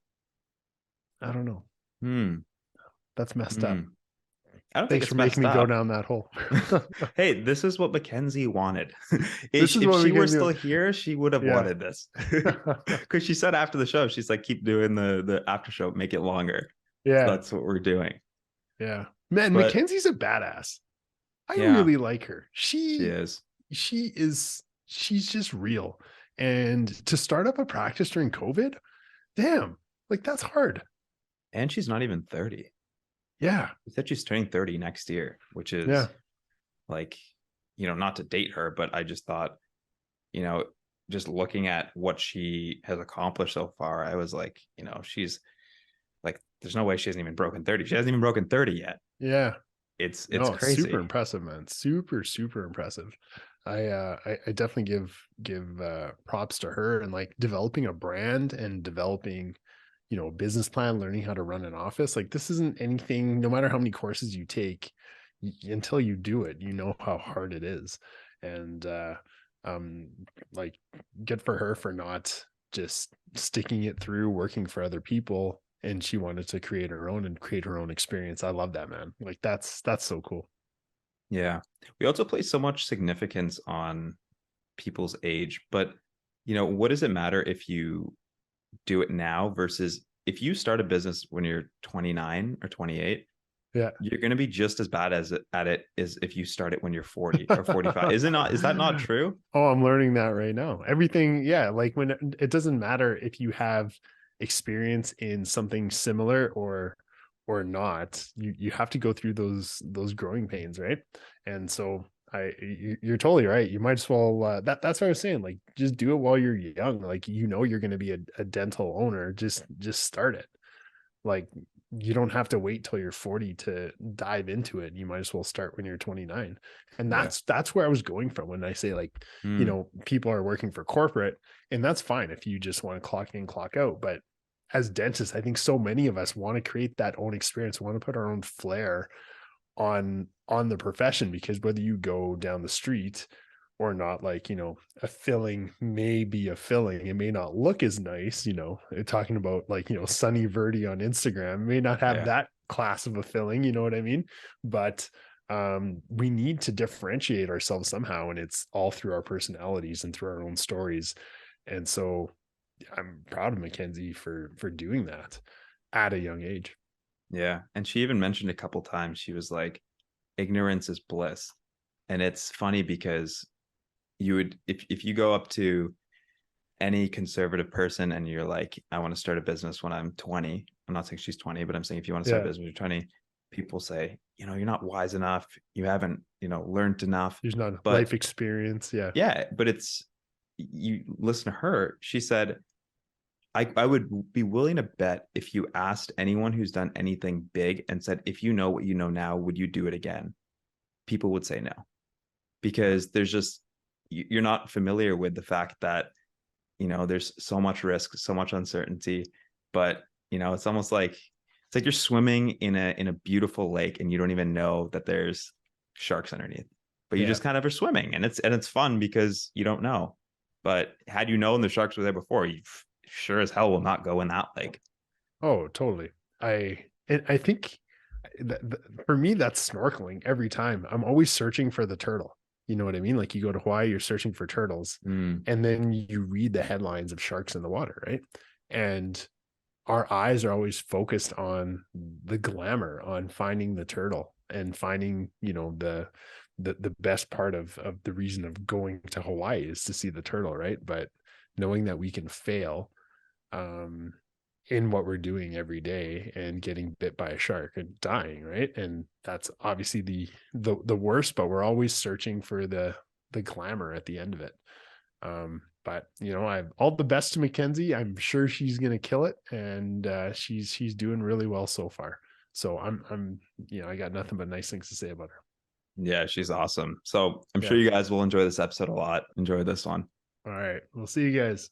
I don't know. That's messed up. I don't think it's making me go down that hole. Hey, this is what Mackenzie wanted. If she were still here, she would have wanted this. Because she said after the show, she's like, keep doing the after show, make it longer. Yeah. So that's what we're doing. Yeah. Man, Mackenzie's a badass. I really like her. She is. She's just real. And to start up a practice during COVID, damn, like, that's hard. And she's not even 30. Yeah. She said she's turning 30 next year, which is like, not to date her, but I just thought, just looking at what she has accomplished so far, I was like, she's like, there's no way she hasn't even broken 30. She hasn't even broken 30 yet. Yeah. It's crazy. Super impressive, man. Super impressive. I definitely give props to her, and like developing a brand and developing, a business plan, learning how to run an office. Like this isn't anything, no matter how many courses you take, until you do it, you know how hard it is. And um like good for her for not just sticking it through, working for other people, and she wanted to create her own and create her own experience. I love that, man. Like that's so cool. Yeah. We also place so much significance on people's age, but what does it matter if you do it now versus if you start a business when you're 29 or 28? Yeah. You're going to be just as bad at it as if you start it when you're 40 or 45. Is that not true? Oh, I'm learning that right now. Everything, yeah, like when it doesn't matter if you have experience in something similar or not, you have to go through those growing pains, right? And so you're totally right. You might as well that's what I was saying. Like just do it while you're young. Like you're going to be a dental owner. Just start it. Like you don't have to wait till you're 40 to dive into it. You might as well start when you're 29. And Yeah. that's where I was going from when I say like, people are working for corporate, and that's fine if you just want to clock in, clock out. But as dentists, I think so many of us want to create that own experience. We want to put our own flair on the profession, because whether you go down the street or not, like, a filling may be a filling. It may not look as nice, talking about like, Sunny Verdi on Instagram, it may not have Yeah. that class of a filling, you know what I mean? But we need to differentiate ourselves somehow, and it's all through our personalities and through our own stories. And so I'm proud of Mackenzie for doing that at a young age. Yeah. And she even mentioned a couple times, she was like, ignorance is bliss. And it's funny because you would, if you go up to any conservative person and you're like, I want to start a business when I'm 20. I'm not saying she's 20, but I'm saying if you want to start a business when you're 20, people say, you're not wise enough. You haven't, learned enough. There's not But life experience. Yeah. yeah, but you listen to her. She said, I would be willing to bet if you asked anyone who's done anything big and said, if you know what you know now, would you do it again? People would say no, because you're not familiar with the fact that, there's so much risk, so much uncertainty, but it's almost like, it's like you're swimming in a beautiful lake and you don't even know that there's sharks underneath, but you just kind of are swimming, and it's fun because you don't know. But had you known the sharks were there before, you sure as hell will not go in that lake. Oh, totally. I think for me, that's snorkeling every time. I'm always searching for the turtle. You know what I mean? Like you go to Hawaii, you're searching for turtles, and then you read the headlines of sharks in the water, right? And our eyes are always focused on the glamour, on finding the turtle and finding, the best part of the reason of going to Hawaii is to see the turtle, right? But knowing that we can fail in what we're doing every day and getting bit by a shark and dying, right? And that's obviously the worst, but we're always searching for the glamour at the end of it. But I've all the best to Mackenzie. I'm sure she's gonna kill it, and she's doing really well so far. So I'm I got nothing but nice things to say about her. Yeah, she's awesome. So I'm sure you guys will enjoy this episode a lot. Enjoy this one. All right, we'll see you guys.